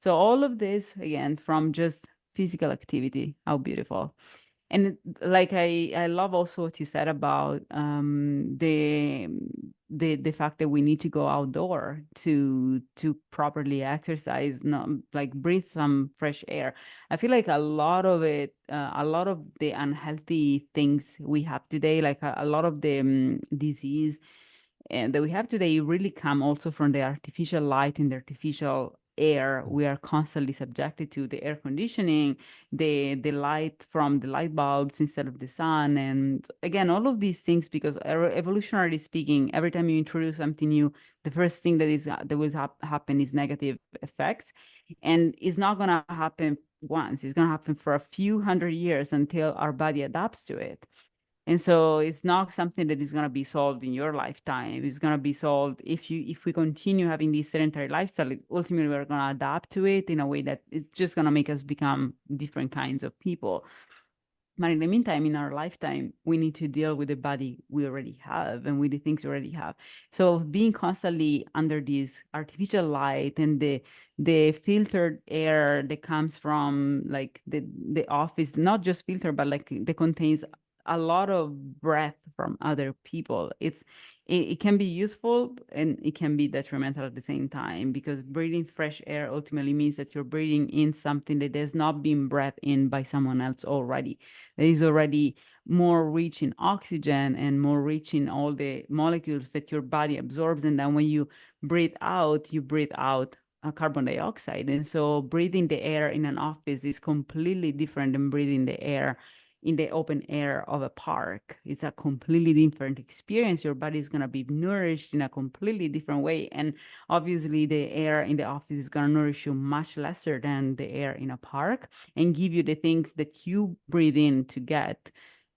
S1: So all of this, again, from just physical activity, how beautiful. And like I love also what you said about the fact that we need to go outdoor to properly exercise, not like breathe some fresh air. I feel like a lot of the unhealthy things we have today, like a lot of the disease and that we have today really come also from the artificial light and the artificial air we are constantly subjected to, the air conditioning, the light from the light bulbs instead of the sun. And again, all of these things, because evolutionarily speaking, every time you introduce something new, the first thing that will happen is negative effects. And it's not going to happen once, it's going to happen for a few hundred years until our body adapts to it. And so it's not something that is going to be solved in your lifetime. It's going to be solved if we continue having this sedentary lifestyle. Ultimately, we're going to adapt to it in a way that is just going to make us become different kinds of people. But in the meantime, in our lifetime, we need to deal with the body we already have and with the things we already have. So being constantly under this artificial light and the filtered air that comes from like the office, not just filtered, but like that contains a lot of breath from other people. It can be useful and it can be detrimental at the same time, because breathing fresh air ultimately means that you're breathing in something that has not been breathed in by someone else already, that is already more rich in oxygen and more rich in all the molecules that your body absorbs. And then when you breathe out carbon dioxide. And so breathing the air in an office is completely different than breathing the air in the open air of a park. It's a completely different experience. Your body is going to be nourished in a completely different way. And obviously, the air in the office is going to nourish you much lesser than the air in a park and give you the things that you breathe in to get,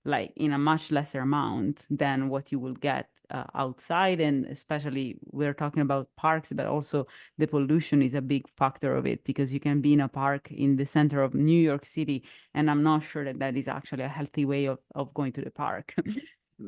S1: like in a much lesser amount than what you will get outside. And especially, we're talking about parks, but also the pollution is a big factor of it, because you can be in a park in the center of New York City, and I'm not sure that that is actually a healthy way of going to the park.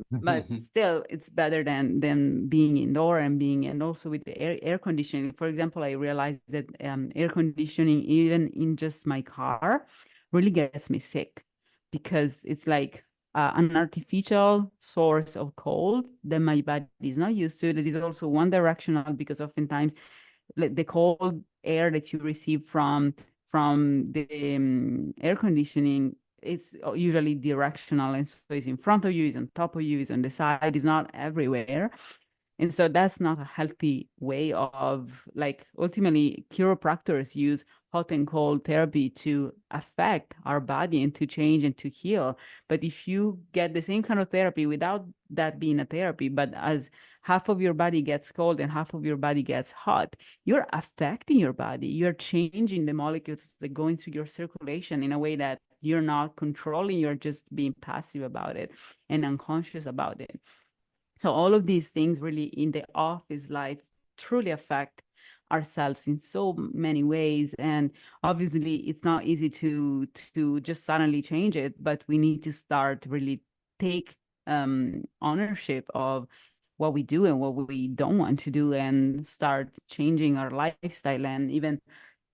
S1: But still, it's better than being indoor and being, and also with the air conditioning. For example, I realized that air conditioning, even in just my car, really gets me sick, because it's like an artificial source of cold that my body is not used to. That is also one directional, because oftentimes like the cold air that you receive from the air conditioning, it's usually directional, and so it's in front of you, it's on top of you, it's on the side, it's not everywhere. And so that's not a healthy way of, like, ultimately chiropractors use hot and cold therapy to affect our body and to change and to heal. But if you get the same kind of therapy without that being a therapy, but as half of your body gets cold and half of your body gets hot, you're affecting your body. You're changing the molecules that go into your circulation in a way that you're not controlling, you're just being passive about it and unconscious about it. So all of these things really in the office life truly affect ourselves in so many ways. And obviously it's not easy to just suddenly change it, but we need to start really take ownership of what we do and what we don't want to do, and start changing our lifestyle. And even,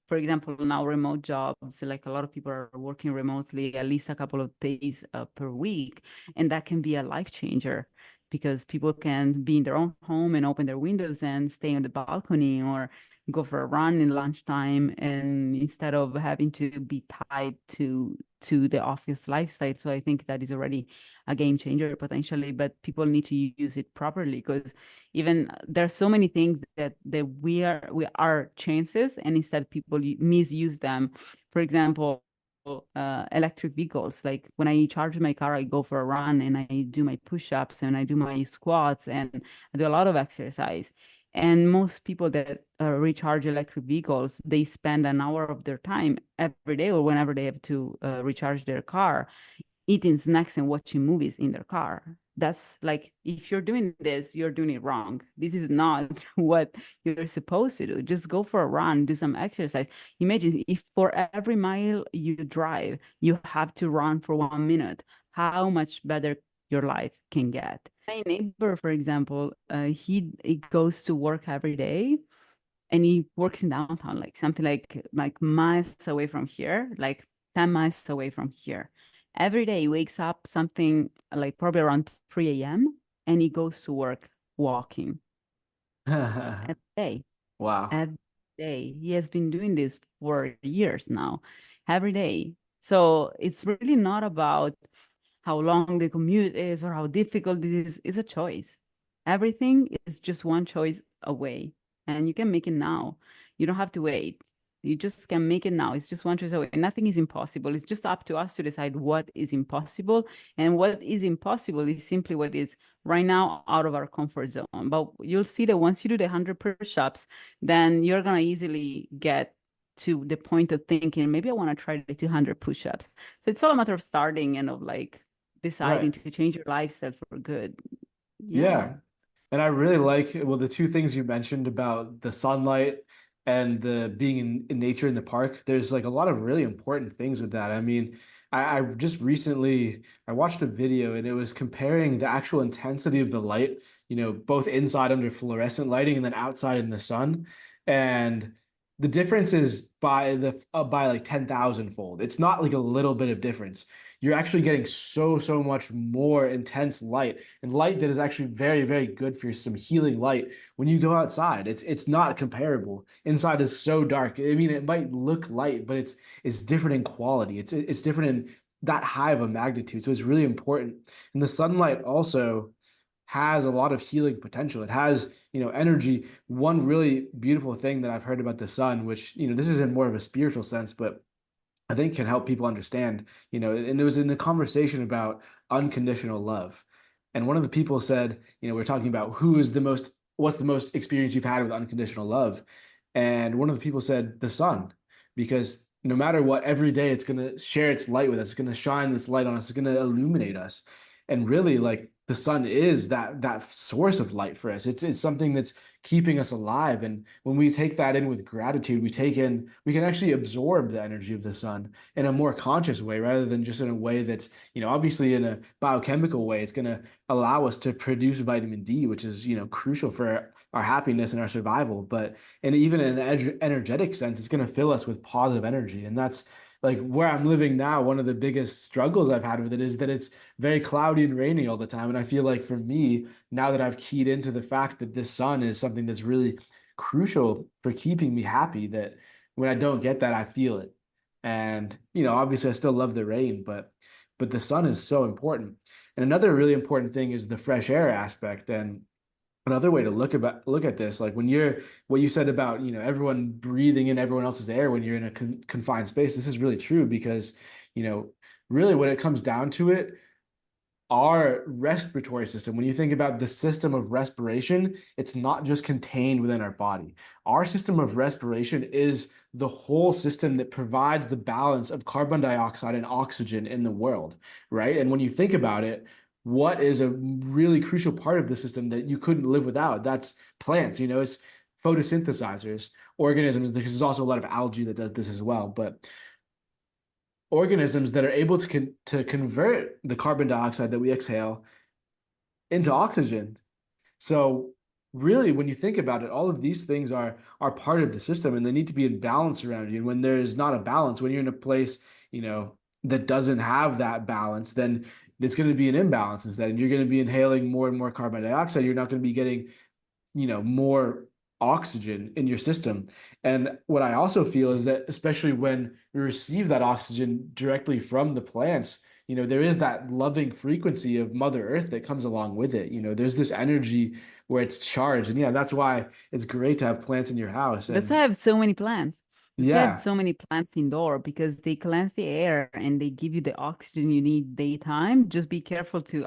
S1: for example, now remote jobs, like a lot of people are working remotely at least a couple of days per week. And that can be a life changer, because people can be in their own home and open their windows and stay on the balcony or go for a run in lunchtime, and instead of having to be tied to the office lifestyle. So I think that is already a game changer potentially, but people need to use it properly, because even there are so many things that we are chances, and instead people misuse them. For example, electric vehicles. Like when I charge my car, I go for a run and I do my push-ups and I do my squats and I do a lot of exercise. And most people that recharge electric vehicles, they spend an hour of their time every day or whenever they have to recharge their car, eating snacks and watching movies in their car. that's like, if you're doing this, you're doing it wrong. This is not what you're supposed to do. Just go for a run, do some exercise. Imagine if for every mile you drive, you have to run for 1 minute, how much better your life can get. My neighbor, for example, he goes to work every day, and he works in downtown, like something like miles away from here, like 10 miles away from here. Every day he wakes up something like probably around 3 a.m. and he goes to work walking every day.
S2: Wow.
S1: Every day. He has been doing this for years now, every day. So it's really not about how long the commute is or how difficult it is. It's a choice. Everything is just one choice away, and you can make it now. You don't have to wait. You just can make it now. It's just one choice away. Nothing is impossible. It's just up to us to decide what is impossible. And what is impossible is simply what is right now out of our comfort zone. But you'll see that once you do the 100 push-ups, then you're going to easily get to the point of thinking, maybe I want to try the 200 push-ups. So it's all a matter of starting and of like deciding
S2: Right.
S1: to change your lifestyle for good. Yeah.
S2: Yeah. And I really like, well, the two things you mentioned about the sunlight and the being in nature in the park. There's like a lot of really important things with that. I mean, I just recently I watched a video and it was comparing the actual intensity of the light, both inside under fluorescent lighting and then outside in the sun. And the difference is by like 10,000 fold. It's not like a little bit of difference. You're actually getting so much more intense light, and light that is actually very, very good for some healing light when you go outside. It's not comparable. Inside is so dark. I mean, it might look light, but it's different in quality. It's different in that high of a magnitude. So it's really important. And the sunlight also has a lot of healing potential. It has, energy. One really beautiful thing that I've heard about the sun, which, this is in more of a spiritual sense, but I think can help people understand, and it was in a conversation about unconditional love. And one of the people said, we're talking about what's the most experience you've had with unconditional love. And one of the people said, the sun, because no matter what, every day it's going to share its light with us. It's going to shine this light on us. It's going to illuminate us. And really, like the sun is that source of light for us. It's something that's keeping us alive. And when we take that in with gratitude, we can actually absorb the energy of the sun in a more conscious way rather than just in a way that's, obviously in a biochemical way. It's going to allow us to produce vitamin D, which is, crucial for our happiness and our survival. But and even in an energetic sense, it's going to fill us with positive energy. And that's like where I'm living now. One of the biggest struggles I've had with it is that it's very cloudy and rainy all the time. And I feel like for me, now that I've keyed into the fact that this sun is something that's really crucial for keeping me happy, that when I don't get that, I feel it. And, obviously I still love the rain, but the sun is so important. And another really important thing is the fresh air aspect. And another way to look at this, like when you're what you said about, everyone breathing in everyone else's air when you're in a confined space, this is really true because, you know, really when it comes down to it, our respiratory system, when you think about the system of respiration, it's not just contained within our body. Our system of respiration is the whole system that provides the balance of carbon dioxide and oxygen in the world, right? And when you think about it, what is a really crucial part of the system that you couldn't live without? That's plants, it's photosynthesizers, organisms. There's also a lot of algae that does this as well, but organisms that are able to convert the carbon dioxide that we exhale into oxygen. So really, when you think about it, all of these things are part of the system and they need to be in balance around you. And when there's not a balance, when you're in a place, that doesn't have that balance, then it's going to be an imbalance instead. And you're going to be inhaling more and more carbon dioxide. You're not going to be getting more oxygen in your system. And what I also feel is that especially when we receive that oxygen directly from the plants, there is that loving frequency of Mother Earth that comes along with it. There's this energy where it's charged. And yeah, that's why it's great to have plants in your house.
S1: That's why I
S2: And
S1: have so many plants. That's why I have
S2: Yeah.
S1: so many plants indoor because they cleanse the air and they give you the oxygen you need daytime. Just be careful to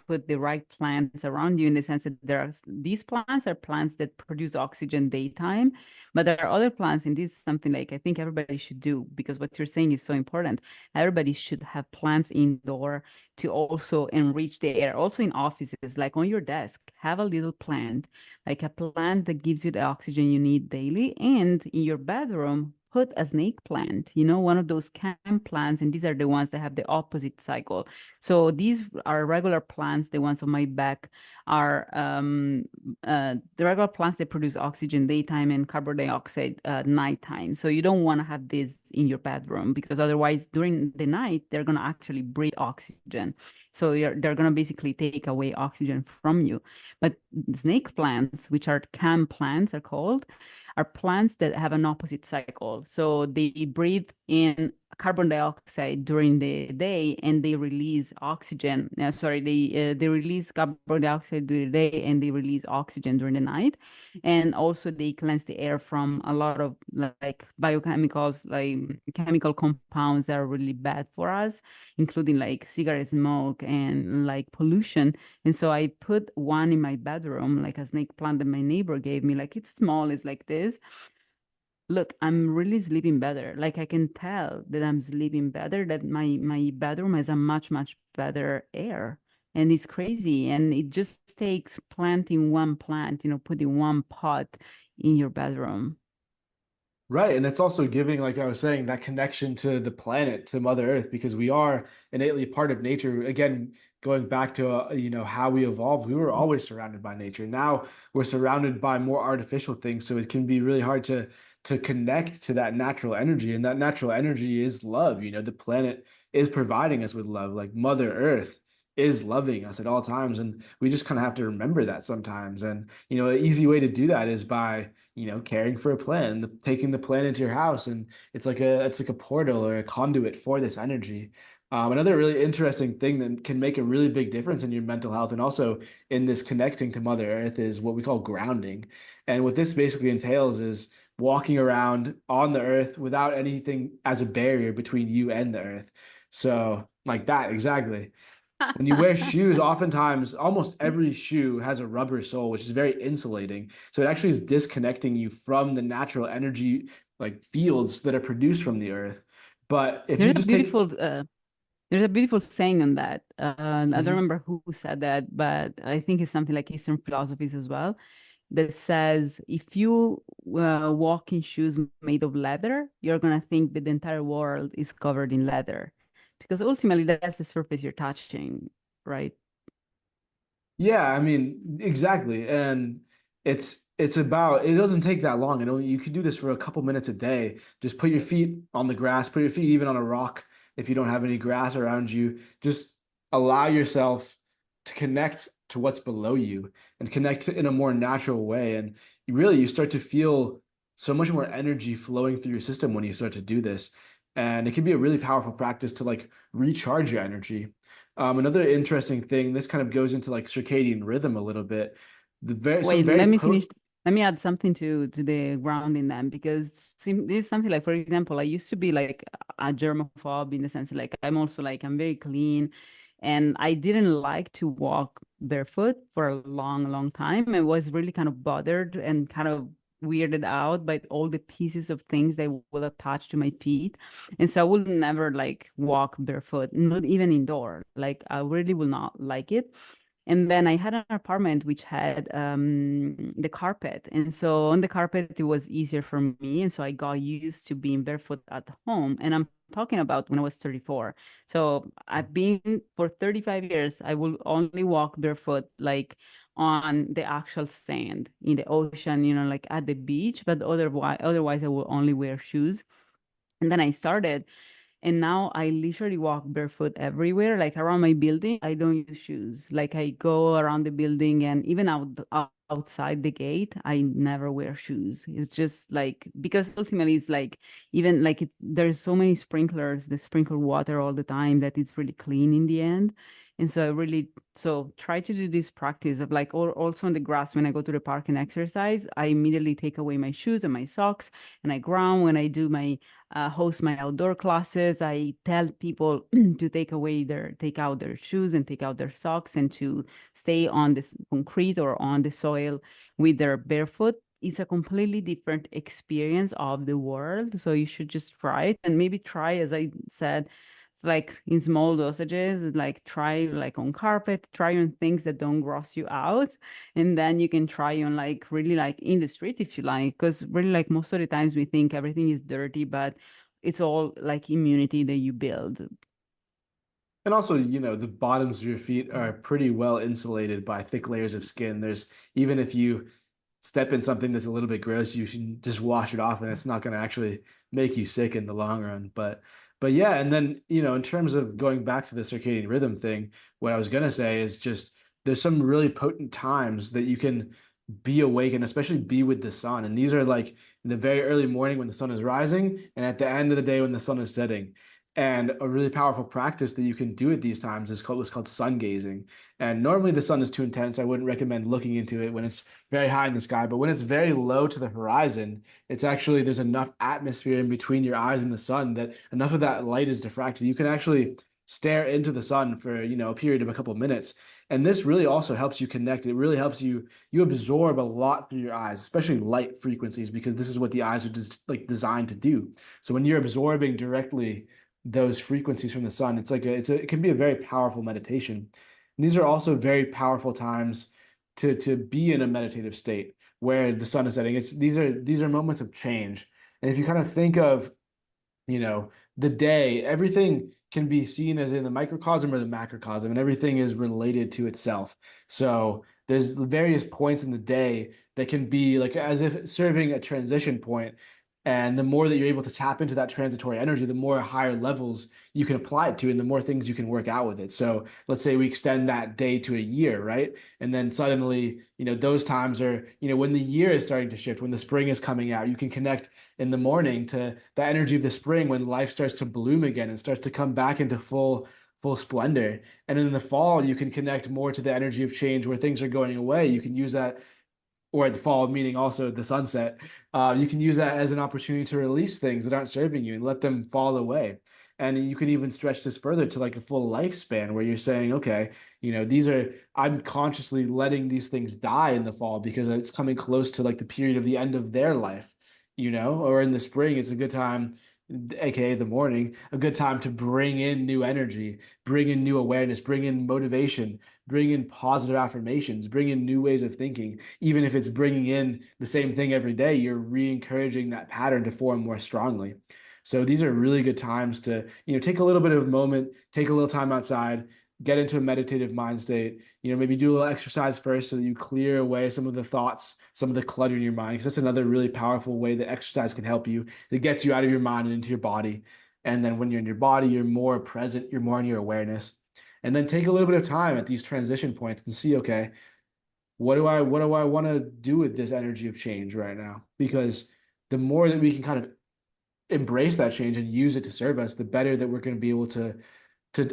S1: put the right plants around you in the sense that these plants are plants that produce oxygen daytime, but there are other plants, and this is something like I think everybody should do because what you're saying is so important. Everybody should have plants indoor to also enrich the air. Also in offices, like on your desk, have a little plant like a plant that gives you the oxygen you need daily. And in your bedroom, put a snake plant, one of those cam plants. And these are the ones that have the opposite cycle. So these are regular plants. The ones on my back are the regular plants that produce oxygen daytime and carbon dioxide nighttime. So you don't want to have this in your bedroom because otherwise during the night, they're going to actually breathe oxygen. So they're going to basically take away oxygen from you. But snake plants, which are cam plants, are called, are plants that have an opposite cycle. So they breathe in carbon dioxide during the day and they release oxygen. Sorry, they release carbon dioxide during the day and they release oxygen during the night. And also they cleanse the air from a lot of like biochemicals, like chemical compounds that are really bad for us, including like cigarette smoke and like pollution. And so I put one in my bedroom, like a snake plant that my neighbor gave me. Like it's small, it's like this. Look, I'm really sleeping better. Like I can tell that I'm sleeping better, that my bedroom has a much better air. And it's crazy. And it just takes planting one plant, putting one pot in your bedroom.
S2: Right. And it's also giving, like I was saying, that connection to the planet, to Mother Earth, because we are innately part of nature. Again, going back to, how we evolved, we were always surrounded by nature. Now we're surrounded by more artificial things. So it can be really hard to connect to that natural energy. And that natural energy is love. The planet is providing us with love. Like Mother Earth is loving us at all times. And we just kind of have to remember that sometimes. And, an easy way to do that is by caring for a plant, taking the plant into your house, and it's like a portal or a conduit for this energy. Another really interesting thing that can make a really big difference in your mental health and also in this connecting to Mother Earth is what we call grounding. And what this basically entails is walking around on the earth without anything as a barrier between you and the earth. So, like that, exactly. When you wear shoes, oftentimes almost every shoe has a rubber sole, which is very insulating. So it actually is disconnecting you from the natural energy like fields that are produced from the earth. But if
S1: There's
S2: you
S1: a
S2: just take
S1: beautiful there's a beautiful saying on that. I don't
S2: Mhm.
S1: remember who said that, but I think it's something like Eastern philosophies as well, that says if you walk in shoes made of leather, you're gonna think that the entire world is covered in leather, because ultimately that's the surface you're touching, right?
S2: Yeah, I mean, exactly. And it's about it doesn't take that long. You can do this for a couple minutes a day. Just put your feet on the grass, put your feet even on a rock if you don't have any grass around you. Just allow yourself to connect to what's below you and connect in a more natural way. And you start to feel so much more energy flowing through your system when you start to do this. And it can be a really powerful practice to like recharge your energy. Another interesting thing, this kind of goes into like circadian rhythm a little bit. The very some
S1: Wait,
S2: very
S1: let me
S2: po
S1: finish. Let me add something to the grounding then, because this is something like, for example, I used to be like a germaphobe in the sense like I'm also like I'm very clean, and I didn't like to walk barefoot for a long time. I was really kind of bothered and kind of weirded out by all the pieces of things that would attach to my feet, and so I would never like walk barefoot, not even indoor. Like I really will not like it. And then I had an apartment which had the carpet. And so on the carpet, it was easier for me. And so I got used to being barefoot at home. And I'm talking about when I was 34. So I've been for 35 years, I will only walk barefoot like on the actual sand in the ocean, like at the beach. But otherwise I will only wear shoes. And then I started and now I literally walk barefoot everywhere, like around my building. I don't use shoes. Like I go around the building and even outside the gate, I never wear shoes. It's just like because ultimately it's like even like there's so many sprinklers, they sprinkle water all the time that it's really clean in the end. And so I really, so try to do this practice of like, or also on the grass when I go to the park and exercise, I immediately take away my shoes and my socks and I ground. When I do my host my outdoor classes, I tell people to take out their shoes and take out their socks and to stay on this concrete or on the soil with their barefoot. It's a completely different experience of the world. So you should just try it and maybe try, as I said, like in small dosages, like try like on carpet, try on things that don't gross you out. And then you can try on like really like in the street if you like, because really like most of the times we think everything is dirty, but it's all like immunity that you build.
S2: And also, the bottoms of your feet are pretty well insulated by thick layers of skin. There's even if you step in something that's a little bit gross, you should just wash it off and it's not going to actually make you sick in the long run. But yeah, and then, in terms of going back to the circadian rhythm thing, what I was going to say is just there's some really potent times that you can be awake and especially be with the sun. And these are like in the very early morning when the sun is rising and at the end of the day when the sun is setting. And a really powerful practice that you can do at these times is called what's called sun gazing. And normally the sun is too intense. I wouldn't recommend looking into it when it's very high in the sky, but when it's very low to the horizon, it's actually there's enough atmosphere in between your eyes and the sun that enough of that light is diffracted. You can actually stare into the sun for, a period of a couple of minutes. And this really also helps you connect. It really helps you absorb a lot through your eyes, especially light frequencies, because this is what the eyes are just like designed to do. So when you're absorbing directly those frequencies from the sun, it can be a very powerful meditation. And these are also very powerful times to be in a meditative state where the sun is setting. These are moments of change. And if you kind of think of, the day, everything can be seen as in the microcosm or the macrocosm, and everything is related to itself. So there's various points in the day that can be like as if serving a transition point. And the more that you're able to tap into that transitory energy, the more higher levels you can apply it to, and the more things you can work out with it. So let's say we extend that day to a year, right? And then suddenly, those times are, when the year is starting to shift, when the spring is coming out, you can connect in the morning to the energy of the spring when life starts to bloom again and starts to come back into full splendor. And in the fall, you can connect more to the energy of change where things are going away. You can use that, or at the fall, meaning also the sunset. You can use that as an opportunity to release things that aren't serving you and let them fall away. And you can even stretch this further to like a full lifespan where you're saying, okay, I'm consciously letting these things die in the fall because it's coming close to like the period of the end of their life, or in the spring, it's a good time, aka the morning, a good time to bring in new energy, bring in new awareness, bring in motivation, bring in positive affirmations, bring in new ways of thinking. Even if it's bringing in the same thing every day, you're re-encouraging that pattern to form more strongly. So these are really good times to, take a little bit of a moment, take a little time outside, get into a meditative mind state, maybe do a little exercise first so that you clear away some of the thoughts, some of the clutter in your mind, because that's another really powerful way that exercise can help you. It gets you out of your mind and into your body. And then when you're in your body, you're more present, you're more in your awareness. And then take a little bit of time at these transition points and see, okay, what do I want to do with this energy of change right now? Because the more that we can kind of embrace that change and use it to serve us, the better that we're going to be able to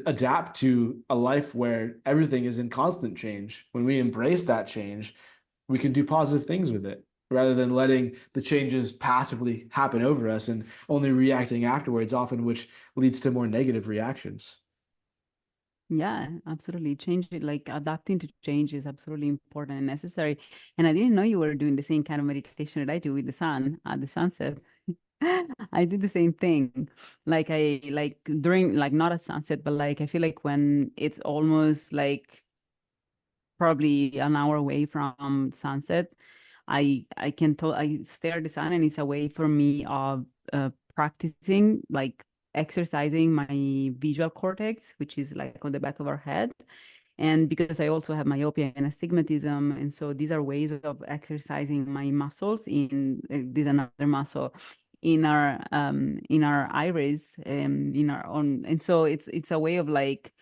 S2: adapt to a life where everything is in constant change. When we embrace that change, we can do positive things with it rather than letting the changes passively happen over us and only reacting afterwards, often which leads to more negative reactions.
S1: Yeah, absolutely. Change it, like adapting to change is absolutely important and necessary. And I didn't know you were doing the same kind of meditation that I do with the sun at the sunset. I do the same thing. Like I like during like not at sunset, but like I feel like when it's almost like probably an hour away from sunset, I stare at the sun and it's a way for me of practicing like exercising my visual cortex, which is like on the back of our head. And because I also have myopia and astigmatism, and so these are ways of exercising my muscles this another muscle in our iris in our own, and so it's a way of like,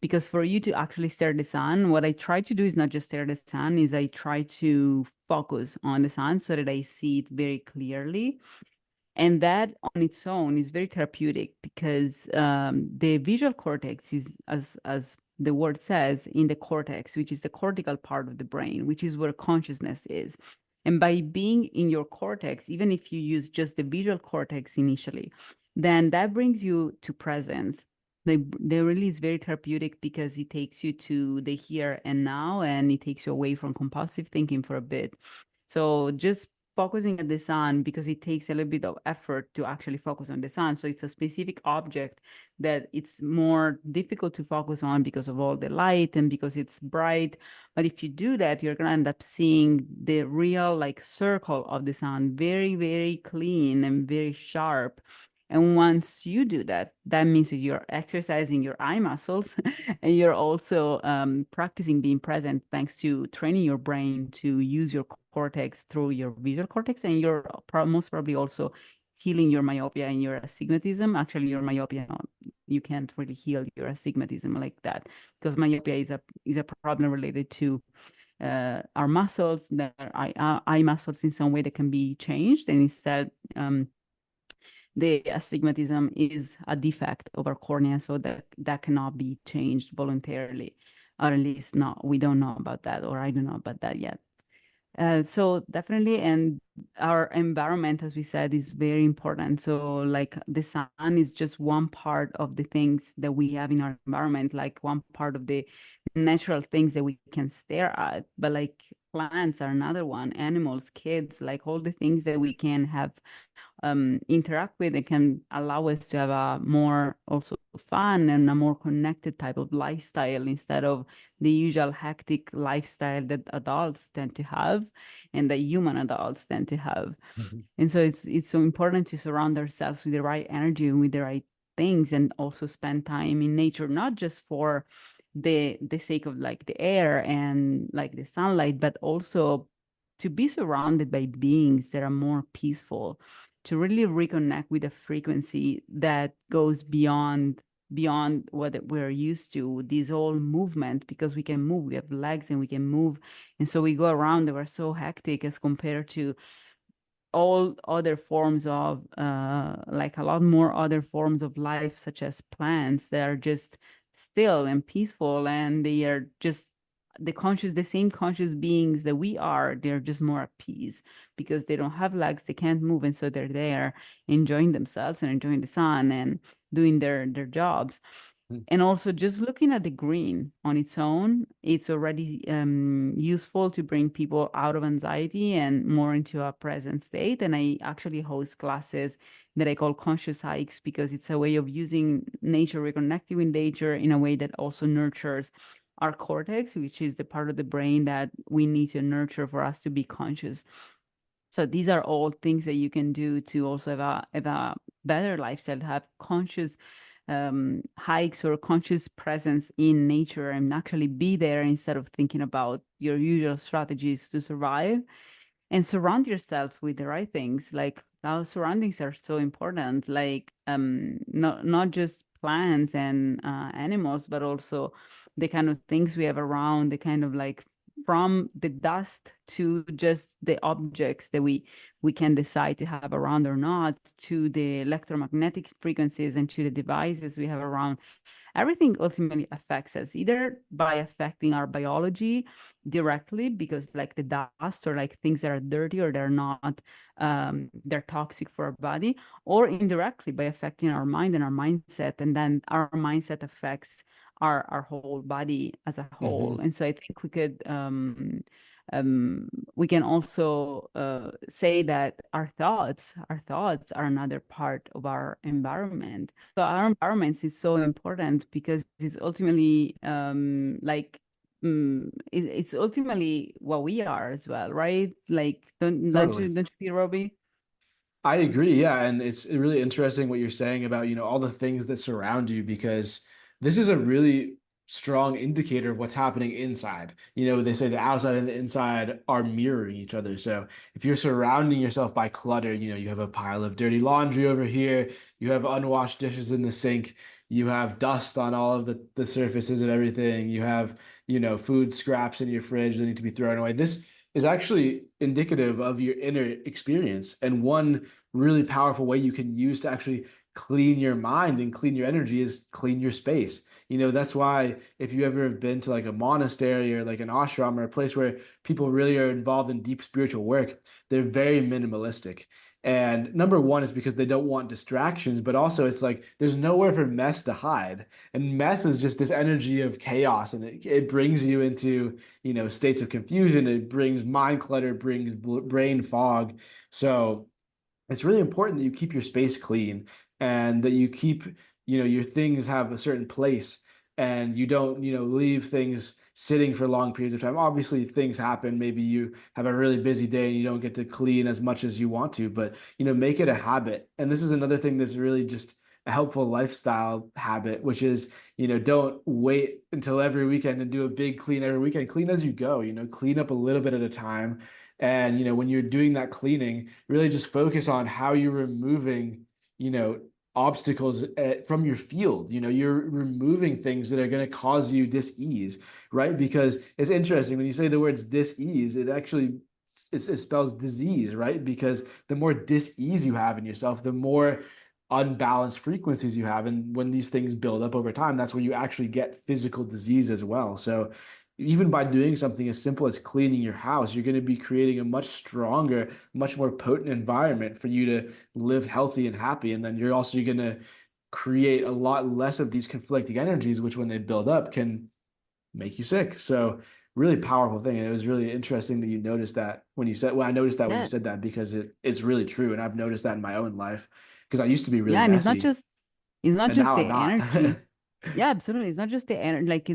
S1: because for you to actually stare at the sun, what I try to do is not just stare at the sun, is I try to focus on the sun so that I see it very clearly. And that on its own is very therapeutic because the visual cortex is as the word says, in the cortex, which is the cortical part of the brain, which is where consciousness is. And by being in your cortex, even if you use just the visual cortex initially, then that brings you to presence. They really is very therapeutic because it takes you to the here and now, and it takes you away from compulsive thinking for a bit. So just focusing at the sun, because it takes a little bit of effort to actually focus on the sun. So it's a specific object that it's more difficult to focus on because of all the light and because it's bright. But if you do that, you're going to end up seeing the real like circle of the sun, very, very clean and very sharp. And once you do that, that means that you're exercising your eye muscles and you're also practicing being present thanks to training your brain to use your cortex through your visual cortex. And you're most probably also healing your myopia and your astigmatism. Actually, your myopia, you can't really heal your astigmatism like that because myopia is a problem related to our muscles, that are eye muscles in some way that can be changed. And instead, the astigmatism is a defect of our cornea, so that cannot be changed voluntarily, or at least not. We don't know about that, or I don't know about that yet. So definitely, and our environment, as we said, is very important. So like the sun is just one part of the things that we have in our environment, like one part of the natural things that we can stare at. But like plants are another one, animals, kids, like all the things that we can have interact with, it can allow us to have a more also fun and a more connected type of lifestyle instead of the usual hectic lifestyle that adults tend to have and that human adults tend to have.
S2: Mhm.
S1: And so it's so important to surround ourselves with the right energy and with the right things, and also spend time in nature, not just for the sake of like the air and like the sunlight, but also to be surrounded by beings that are more peaceful, to really reconnect with a frequency that goes beyond what we're used to, this whole movement, because we can move, we have legs and we can move. And so we go around and we're so hectic as compared to all other forms of like a lot more other forms of life, such as plants that are just still and peaceful, and they are just the same conscious beings that we are. They're just more at peace because they don't have legs, they can't move, and so they're there enjoying themselves and enjoying the sun and doing their jobs. And also just looking at the green on its own, it's already useful to bring people out of anxiety and more into a present state. And I actually host classes that I call conscious hikes because it's a way of using nature, reconnecting with nature in a way that also nurtures our cortex, which is the part of the brain that we need to nurture for us to be conscious. So these are all things that you can do to also have a better lifestyle, have conscious hikes or conscious presence in nature and actually be there instead of thinking about your usual strategies to survive, and surround yourself with the right things. Like our surroundings are so important, like not just plants and animals, but also the kind of things we have around, the kind of like from the dust to just the objects that we can decide to have around or not, to the electromagnetic frequencies and to the devices we have around. Everything ultimately affects us, either by affecting our biology directly, because like the dust or like things that are dirty or they're not they're toxic for our body, or indirectly by affecting our mind and our mindset, and then our mindset affects our whole body as a whole.
S2: Mhm.
S1: And so I think we can also say that our thoughts are another part of our environment. So our environment is so important because it's ultimately it's ultimately what we are as well, right? Like
S2: Totally.
S1: don't you feel, Robbie?
S2: I agree, yeah, and it's really interesting what you're saying about, all the things that surround you because this is a really strong indicator of what's happening inside. They say the outside and the inside are mirroring each other. So if you're surrounding yourself by clutter, you have a pile of dirty laundry over here, you have unwashed dishes in the sink, you have dust on all of the surfaces of everything, you have, food scraps in your fridge that need to be thrown away. This is actually indicative of your inner experience. And one really powerful way you can use to actually clean your mind and clean your energy is clean your space. That's why if you ever have been to like a monastery or like an ashram or a place where people really are involved in deep spiritual work, they're very minimalistic. And number one is because they don't want distractions, but also it's like there's nowhere for mess to hide. And mess is just this energy of chaos, and it brings you into, states of confusion. It brings mind clutter, brings brain fog. So it's really important that you keep your space clean and that you keep, your things have a certain place and you don't, leave things sitting for long periods of time. Obviously, things happen. Maybe you have a really busy day and you don't get to clean as much as you want to, but, make it a habit. And this is another thing that's really just a helpful lifestyle habit, which is, don't wait until every weekend and do a big clean every weekend. Clean as you go, clean up a little bit at a time. And, when you're doing that cleaning, really just focus on how you're removing, you know, obstacles from your field. You're removing things that are going to cause you dis-ease, right? Because it's interesting when you say the words dis-ease, it actually it spells disease, right? Because the more dis-ease you have in yourself, the more unbalanced frequencies you have. And when these things build up over time, that's where you actually get physical disease as well. So even by doing something as simple as cleaning your house, you're going to be creating a much stronger, much more potent environment for you to live healthy and happy. And then you're also going to create a lot less of these conflicting energies, which when they build up can make you sick. So really powerful thing. And it was really interesting that you noticed that when you said, well, I noticed that when you
S1: Yeah.
S2: said that because it's really true. And I've noticed that in my own life because I used to be really
S1: Yeah, and
S2: messy
S1: it's not
S2: and
S1: just
S2: now
S1: the
S2: I'm not.
S1: energy. Yeah, absolutely. It's not just the energy. Like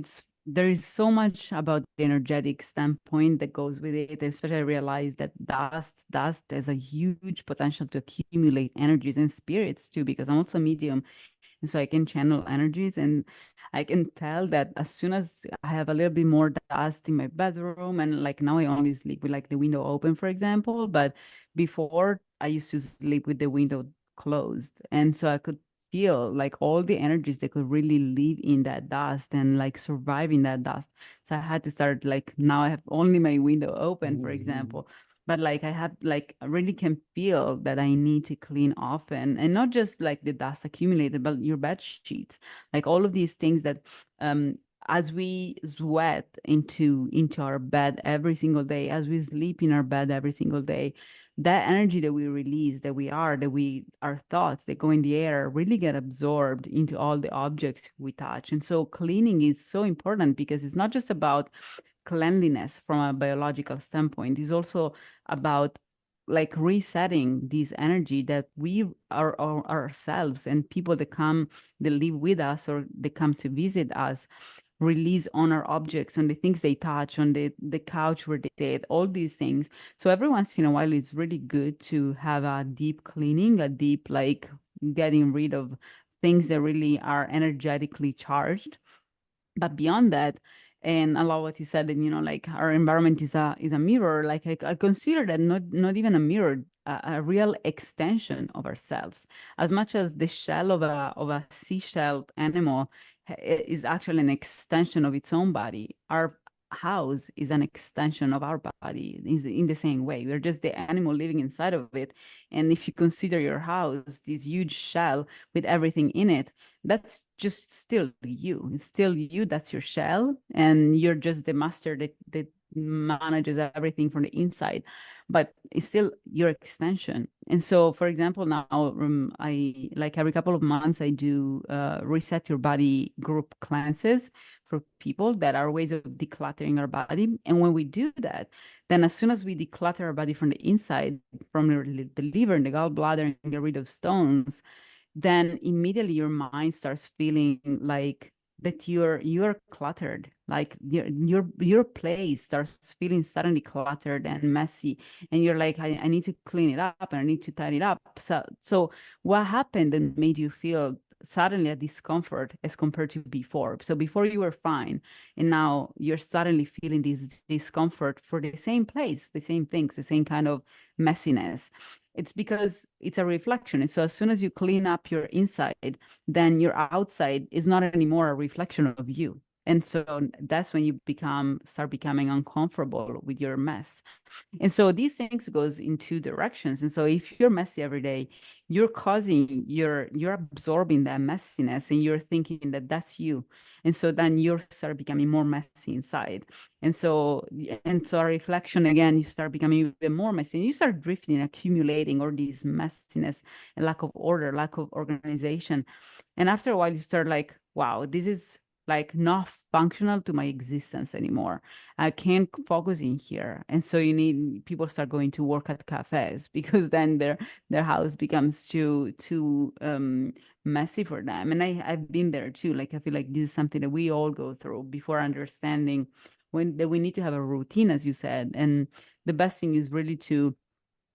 S1: there is so much about the energetic standpoint that goes with it. Especially I realized that dust has a huge potential to accumulate energies and spirits too, because I'm also a medium. And so I can channel energies, and I can tell that as soon as I have a little bit more dust in my bedroom, and like now I only sleep with like the window open, for example, but before I used to sleep with the window closed. And so I could feel like all the energies that could really live in that dust and like survive in that dust. So I had to start like now I have only my window open, for
S2: Mhm.
S1: example. But like I have like I really can feel that I need to clean often, and not just like the dust accumulated, but your bed sheets, like all of these things that um as we sweat into our bed every single day, as we sleep in our bed every single day, that energy that we release, that we our thoughts that go in the air really get absorbed into all the objects we touch. And so cleaning is so important because it's not just about cleanliness from a biological standpoint, is also about like resetting this energy that we are ourselves and people that come, that live with us or they come to visit us, release on our objects, on the things they touch, on the couch where they sit, all these things. So every once in a while, it's really good to have a deep cleaning, a deep like getting rid of things that really are energetically charged. But beyond that, and I love what you said, and like our environment is a mirror. Like I consider that not even a mirror, a real extension of ourselves. As much as the shell of a seashell animal is actually an extension of its own body, our house is an extension of our body. Is in the same way. We're just the animal living inside of it. And if you consider your house this huge shell with everything in it, that's just still you. It's still you. That's your shell, and you're just the master that manages everything from the inside. But it's still your extension. And so, for example, now I like every couple of months I do reset your body group cleanses for people that are ways of decluttering our body. And when we do that, then as soon as we declutter our body from the inside, from the liver and the gallbladder, and get rid of stones, then immediately your mind starts feeling like that you're cluttered, like your place starts feeling suddenly cluttered and messy, and you're like, I need to clean it up and I need to tidy it up. So what happened that made you feel suddenly a discomfort as compared to before? So before you were fine, and now you're suddenly feeling this discomfort for the same place, the same things, the same kind of messiness. It's because it's a reflection. And so as soon as you clean up your inside, then your outside is not anymore a reflection of you. And so that's when you start becoming uncomfortable with your mess. And so these things goes in two directions. And so if you're messy every day, you're absorbing that messiness and you're thinking that that's you. And so then you start becoming more messy inside. And so a reflection again, you start becoming even more messy and you start drifting, accumulating all these messiness and lack of order, lack of organization. And after a while, you start like, wow, this is like not functional to my existence anymore. I can't focus in here. And so you need people start going to work at cafes because then their house becomes too messy for them. And I've been there too. Like I feel like this is something that we all go through before understanding when that we need to have a routine, as you said. And the best thing is really to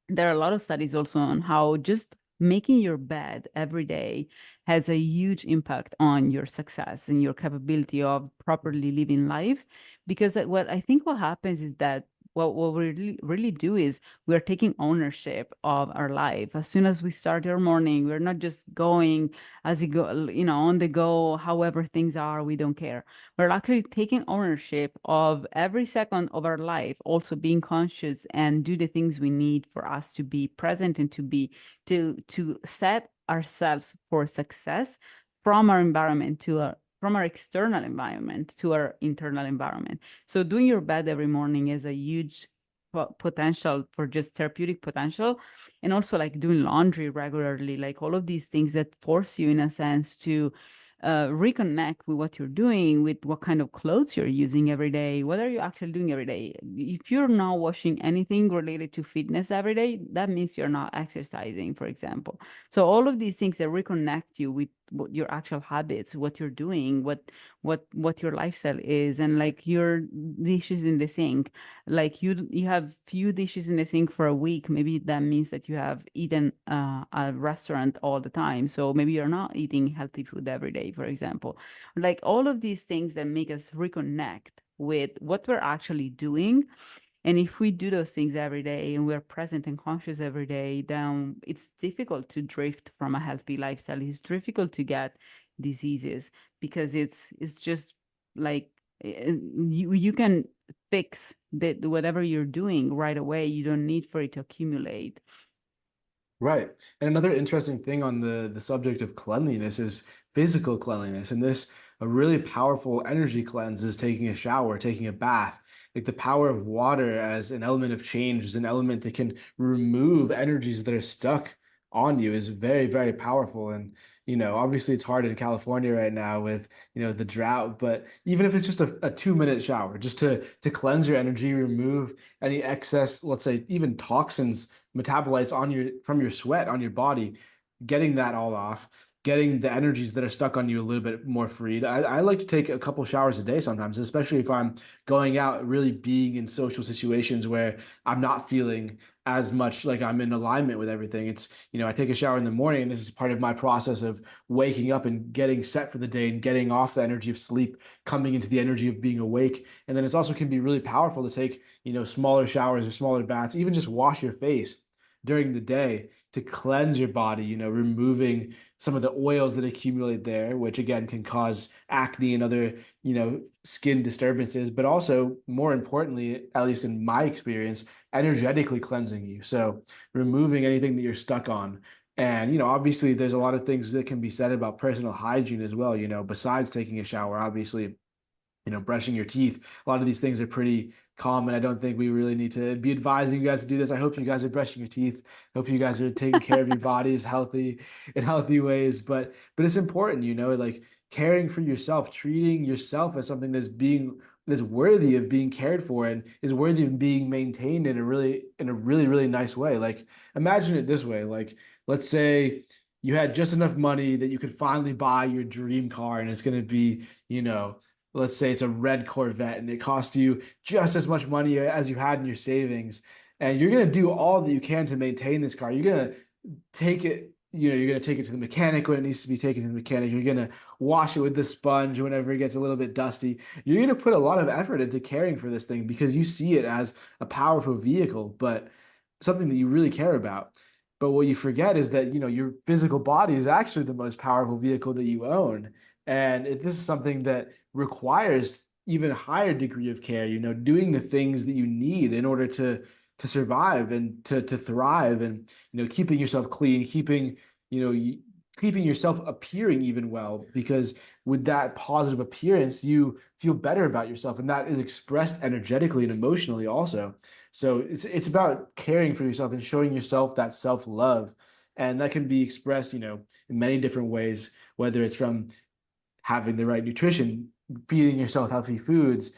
S1: there are a lot of studies also on how just making your bed every day has a huge impact on your success and your capability of properly living life. Because what I think what happens is that what we really do is we're taking ownership of our life. As soon as we start our morning, we're not just going as you go, on the go, however things are, we don't care. We're actually taking ownership of every second of our life, also being conscious and do the things we need for us to be present and to set ourselves for success from our environment from our external environment to our internal environment. So doing your bed every morning is a huge potential for just therapeutic potential, and also like doing laundry regularly, like all of these things that force you in a sense to reconnect with what you're doing, with what kind of clothes you're using every day. What are you actually doing every day? If you're not washing anything related to fitness every day, that means you're not exercising, for example. So all of these things that reconnect you with what your actual habits, what you're doing, what your lifestyle is, and like your dishes in the sink. Like you have few dishes in the sink for a week, maybe that means that you have eaten a restaurant all the time. So maybe you're not eating healthy food every day, for example. Like all of these things that make us reconnect with what we're actually doing. And if we do those things every day and we're present and conscious every day, then it's difficult to drift from a healthy lifestyle. It's difficult to get diseases because it's just like you can fix whatever you're doing right away. You don't need for it to accumulate.
S2: Right. And another interesting thing on the subject of cleanliness is physical cleanliness. And this a really powerful energy cleanse is taking a shower, taking a bath. Like the power of water as an element of change is an element that can remove energies that are stuck on you is very, very powerful. And, obviously it's hard in California right now with, the drought, but even if it's just a 2-minute shower, just to cleanse your energy, remove any excess, let's say even toxins metabolites on your from your sweat on your body, getting that all off, getting the energies that are stuck on you a little bit more freed. I like to take a couple showers a day sometimes, especially if I'm going out, really being in social situations where I'm not feeling as much like I'm in alignment with everything. I take a shower in the morning, and this is part of my process of waking up and getting set for the day and getting off the energy of sleep, coming into the energy of being awake. And then it's also can be really powerful to take, smaller showers or smaller baths, even just wash your face during the day to cleanse your body, removing some of the oils that accumulate there, which again can cause acne and other, skin disturbances, but also more importantly, at least in my experience, energetically cleansing you. So removing anything that you're stuck on. And, obviously there's a lot of things that can be said about personal hygiene as well, besides taking a shower, obviously brushing your teeth. A lot of these things are pretty common. I don't think we really need to be advising you guys to do this. I hope you guys are brushing your teeth. Hope you guys are taking care of your bodies healthy in healthy ways. But it's important, like caring for yourself, treating yourself as something that's worthy of being cared for and is worthy of being maintained in a really, really nice way. Like imagine it this way. Like let's say you had just enough money that you could finally buy your dream car and it's going to be, let's say it's a red Corvette and it costs you just as much money as you had in your savings, and you're going to do all that you can to maintain this car. You're going to you're going to take it to the mechanic when it needs to be taken to the mechanic. You're going to wash it with the sponge whenever it gets a little bit dusty. You're going to put a lot of effort into caring for this thing because you see it as a powerful vehicle, but something that you really care about. But what you forget is that, your physical body is actually the most powerful vehicle that you own. And this is something that requires even a higher degree of care, doing the things that you need in order to survive and to thrive, and keeping yourself clean, you know keeping yourself appearing even well, because with that positive appearance you feel better about yourself, and that is expressed energetically and emotionally also. So it's about caring for yourself and showing yourself that self-love, and that can be expressed in many different ways, whether it's from having the right nutrition, feeding yourself healthy foods,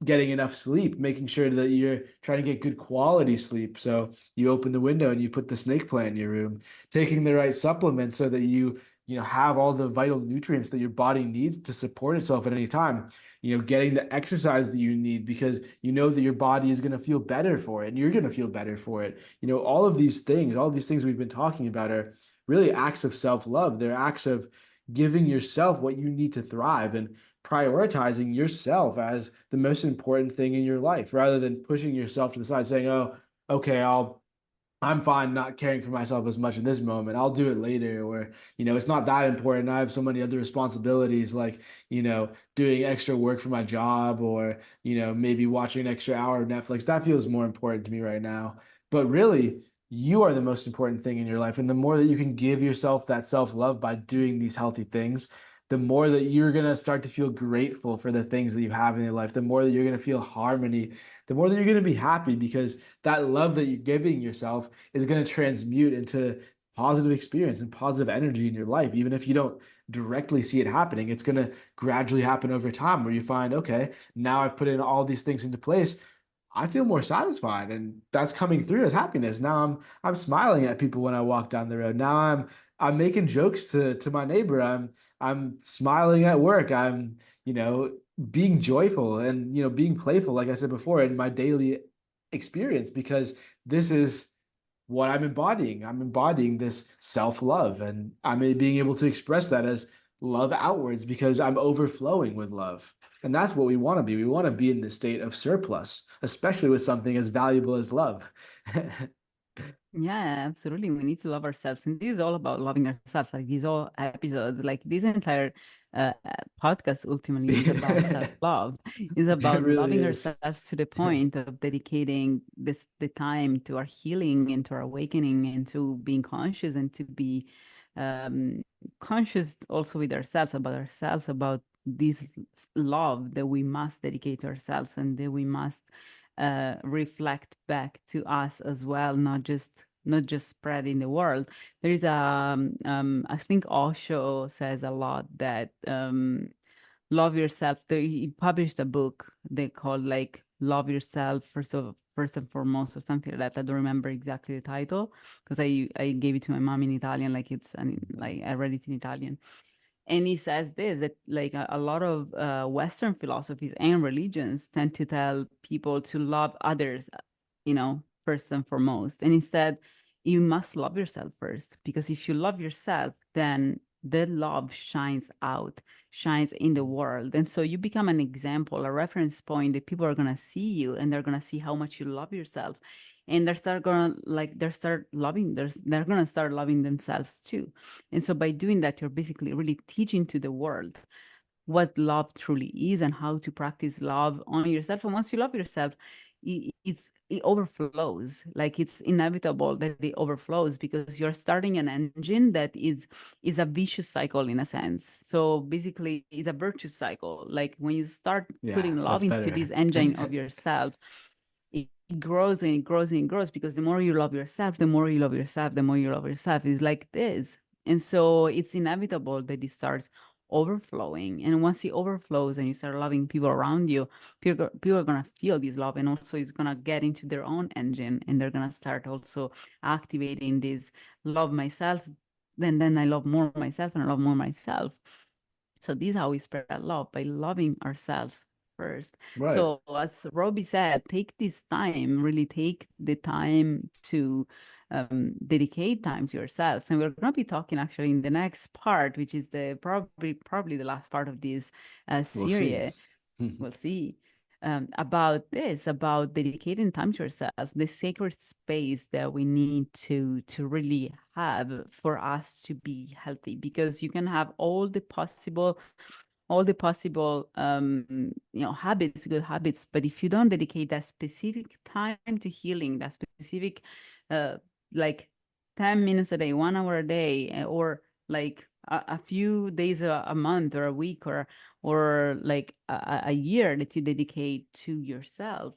S2: getting enough sleep, making sure that you're trying to get good quality sleep. So you open the window and you put the snake plant in your room, taking the right supplements so that you have all the vital nutrients that your body needs to support itself at any time. Getting the exercise that you need because you know that your body is going to feel better for it and you're going to feel better for it. All of these things we've been talking about are really acts of self-love. They're acts of giving yourself what you need to thrive and prioritizing yourself as the most important thing in your life rather than pushing yourself to the side saying, oh, okay, I'm fine not caring for myself as much in this moment. I'll do it later. Or, it's not that important. I have so many other responsibilities like, doing extra work for my job, or, maybe watching an extra hour of Netflix. That feels more important to me right now. But really, you are the most important thing in your life. And the more that you can give yourself that self-love by doing these healthy things, the more that you're going to start to feel grateful for the things that you have in your life, the more that you're going to feel harmony, the more that you're going to be happy, because that love that you're giving yourself is going to transmute into positive experience and positive energy in your life. Even if you don't directly see it happening, it's going to gradually happen over time where you find, okay, now I've put in all these things into place. I feel more satisfied, and that's coming through as happiness. Now I'm smiling at people when I walk down the road. Now I'm making jokes to my neighbor. I'm smiling at work. I'm, being joyful and, being playful, like I said before, in my daily experience, because this is what I'm embodying. I'm embodying this self-love, and I'm being able to express that as love outwards because I'm overflowing with love. And that's what we want to be. We want to be in the state of surplus, especially with something as valuable as love.
S1: Yeah, absolutely. We need to love ourselves. And this is all about loving ourselves. Like these all episodes, like this entire podcast ultimately is about
S2: It
S1: self-love. Is about
S2: really
S1: loving
S2: is.
S1: ourselves to the point of dedicating the time to our healing and to our awakening and to being conscious and to be um conscious also with ourselves, about this love that we must dedicate to ourselves and that we must reflect back to us as well, not just spread in the world. There is I think Osho says a lot that love yourself. He published a book they called like Love Yourself first and foremost or something like that. I don't remember exactly the title because I gave it to my mom in Italian, like like I read it in Italian. And he says this that like a lot of Western philosophies and religions tend to tell people to love others, first and foremost. And instead, you must love yourself first, because if you love yourself, then the love shines out, shines in the world. And so you become an example, a reference point that people are going to see you and they're going to see how much you love yourself. And they're gonna start loving themselves too. And so by doing that, you're basically really teaching to the world what love truly is and how to practice love on yourself. And once you love yourself, it overflows. Like it's inevitable that it overflows because you're starting an engine that is a vicious cycle in a sense. So basically, it's a virtuous cycle. Like when you start
S2: Yeah,
S1: putting love
S2: that's
S1: into
S2: better.
S1: this engine of yourself, it grows and it grows and it grows, because the more you love yourself, the more you love yourself, the more you love yourself. It's like this. And so it's inevitable that it starts overflowing. And once it overflows and you start loving people around you, people are going to feel this love, and also it's going to get into their own engine, and they're going to start also activating this love myself. Then I love more myself and I love more myself. So this is how we spread love, by loving ourselves first.
S2: Right.
S1: So as Robbie said, take this time, really take the time to dedicate time to yourselves. And we're going to be talking actually in the next part, which is the probably the last part of this
S2: We'll see.
S1: series. We'll see. about this, about dedicating time to ourselves, the sacred space that we need to really have for us to be healthy. Because you can have all the possible habits, good habits, but if you don't dedicate that specific time to healing, that specific uh like 10 minutes a day, 1 hour a day, or like a few days a month or a week, or like a year that you dedicate to yourself,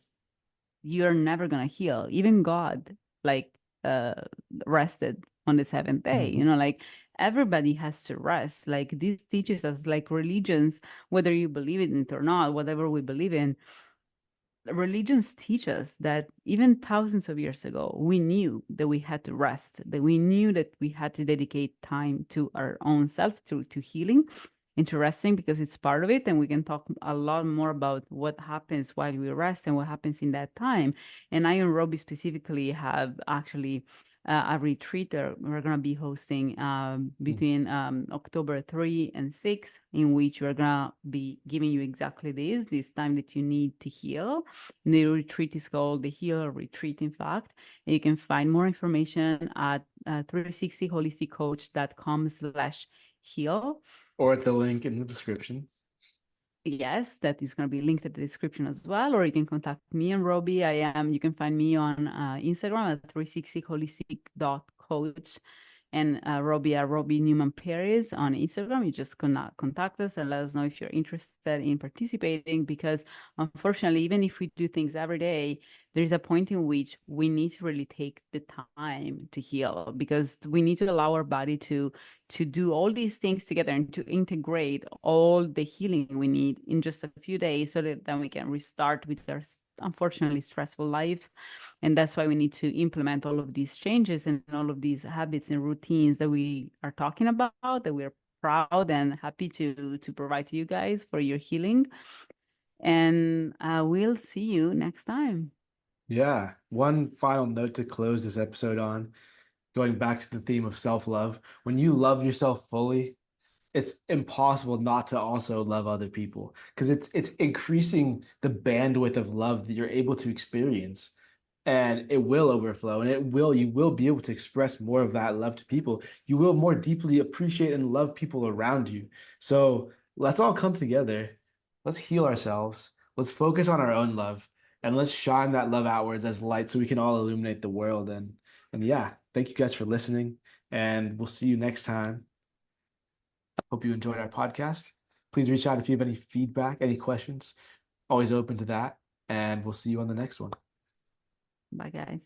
S1: you're never gonna heal. Even God, like, uh rested on the seventh day.
S2: Mhm.
S1: Like, everybody has to rest. Like, this teaches us, like, religions, whether you believe in it or not, whatever we believe in, religions teach us that even thousands of years ago, we knew that we had to rest, that we knew that we had to dedicate time to our own self, to healing, into resting, because it's part of it. And we can talk a lot more about what happens while we rest and what happens in that time. And I and Robbie specifically have actually a retreat that we're going to be hosting between October 3 and 6, in which we're going to be giving you exactly this time that you need to heal. The retreat is called the Heal Retreat, in fact. And you can find more information at 360holisticcoach.com/heal.
S2: Or at the link in the description.
S1: Yes, that is going to be linked at the description as well. Or you can contact me and Robbie. You can find me on Instagram at 360holistic.coach, and Robbie at Robbie Newman-Paris on Instagram. You just contact us and let us know if you're interested in participating, because unfortunately, even if we do things every day, there's a point in which we need to really take the time to heal, because we need to allow our body to do all these things together and to integrate all the healing we need in just a few days, so that then we can restart with our unfortunately stressful lives. And that's why we need to implement all of these changes and all of these habits and routines that we are talking about, that we're proud and happy to provide to you guys for your healing. And we'll see you next time.
S2: Yeah. One final note to close this episode on, going back to the theme of self-love. When you love yourself fully, it's impossible not to also love other people, because it's increasing the bandwidth of love that you're able to experience, and it will overflow, and you will be able to express more of that love to people. You will more deeply appreciate and love people around you. So let's all come together. Let's heal ourselves. Let's focus on our own love, and let's shine that love outwards as light so we can all illuminate the world. And yeah, thank you guys for listening, and we'll see you next time. Hope you enjoyed our podcast. Please reach out if you have any feedback, any questions. Always open to that. And we'll see you on the next one.
S1: Bye, guys.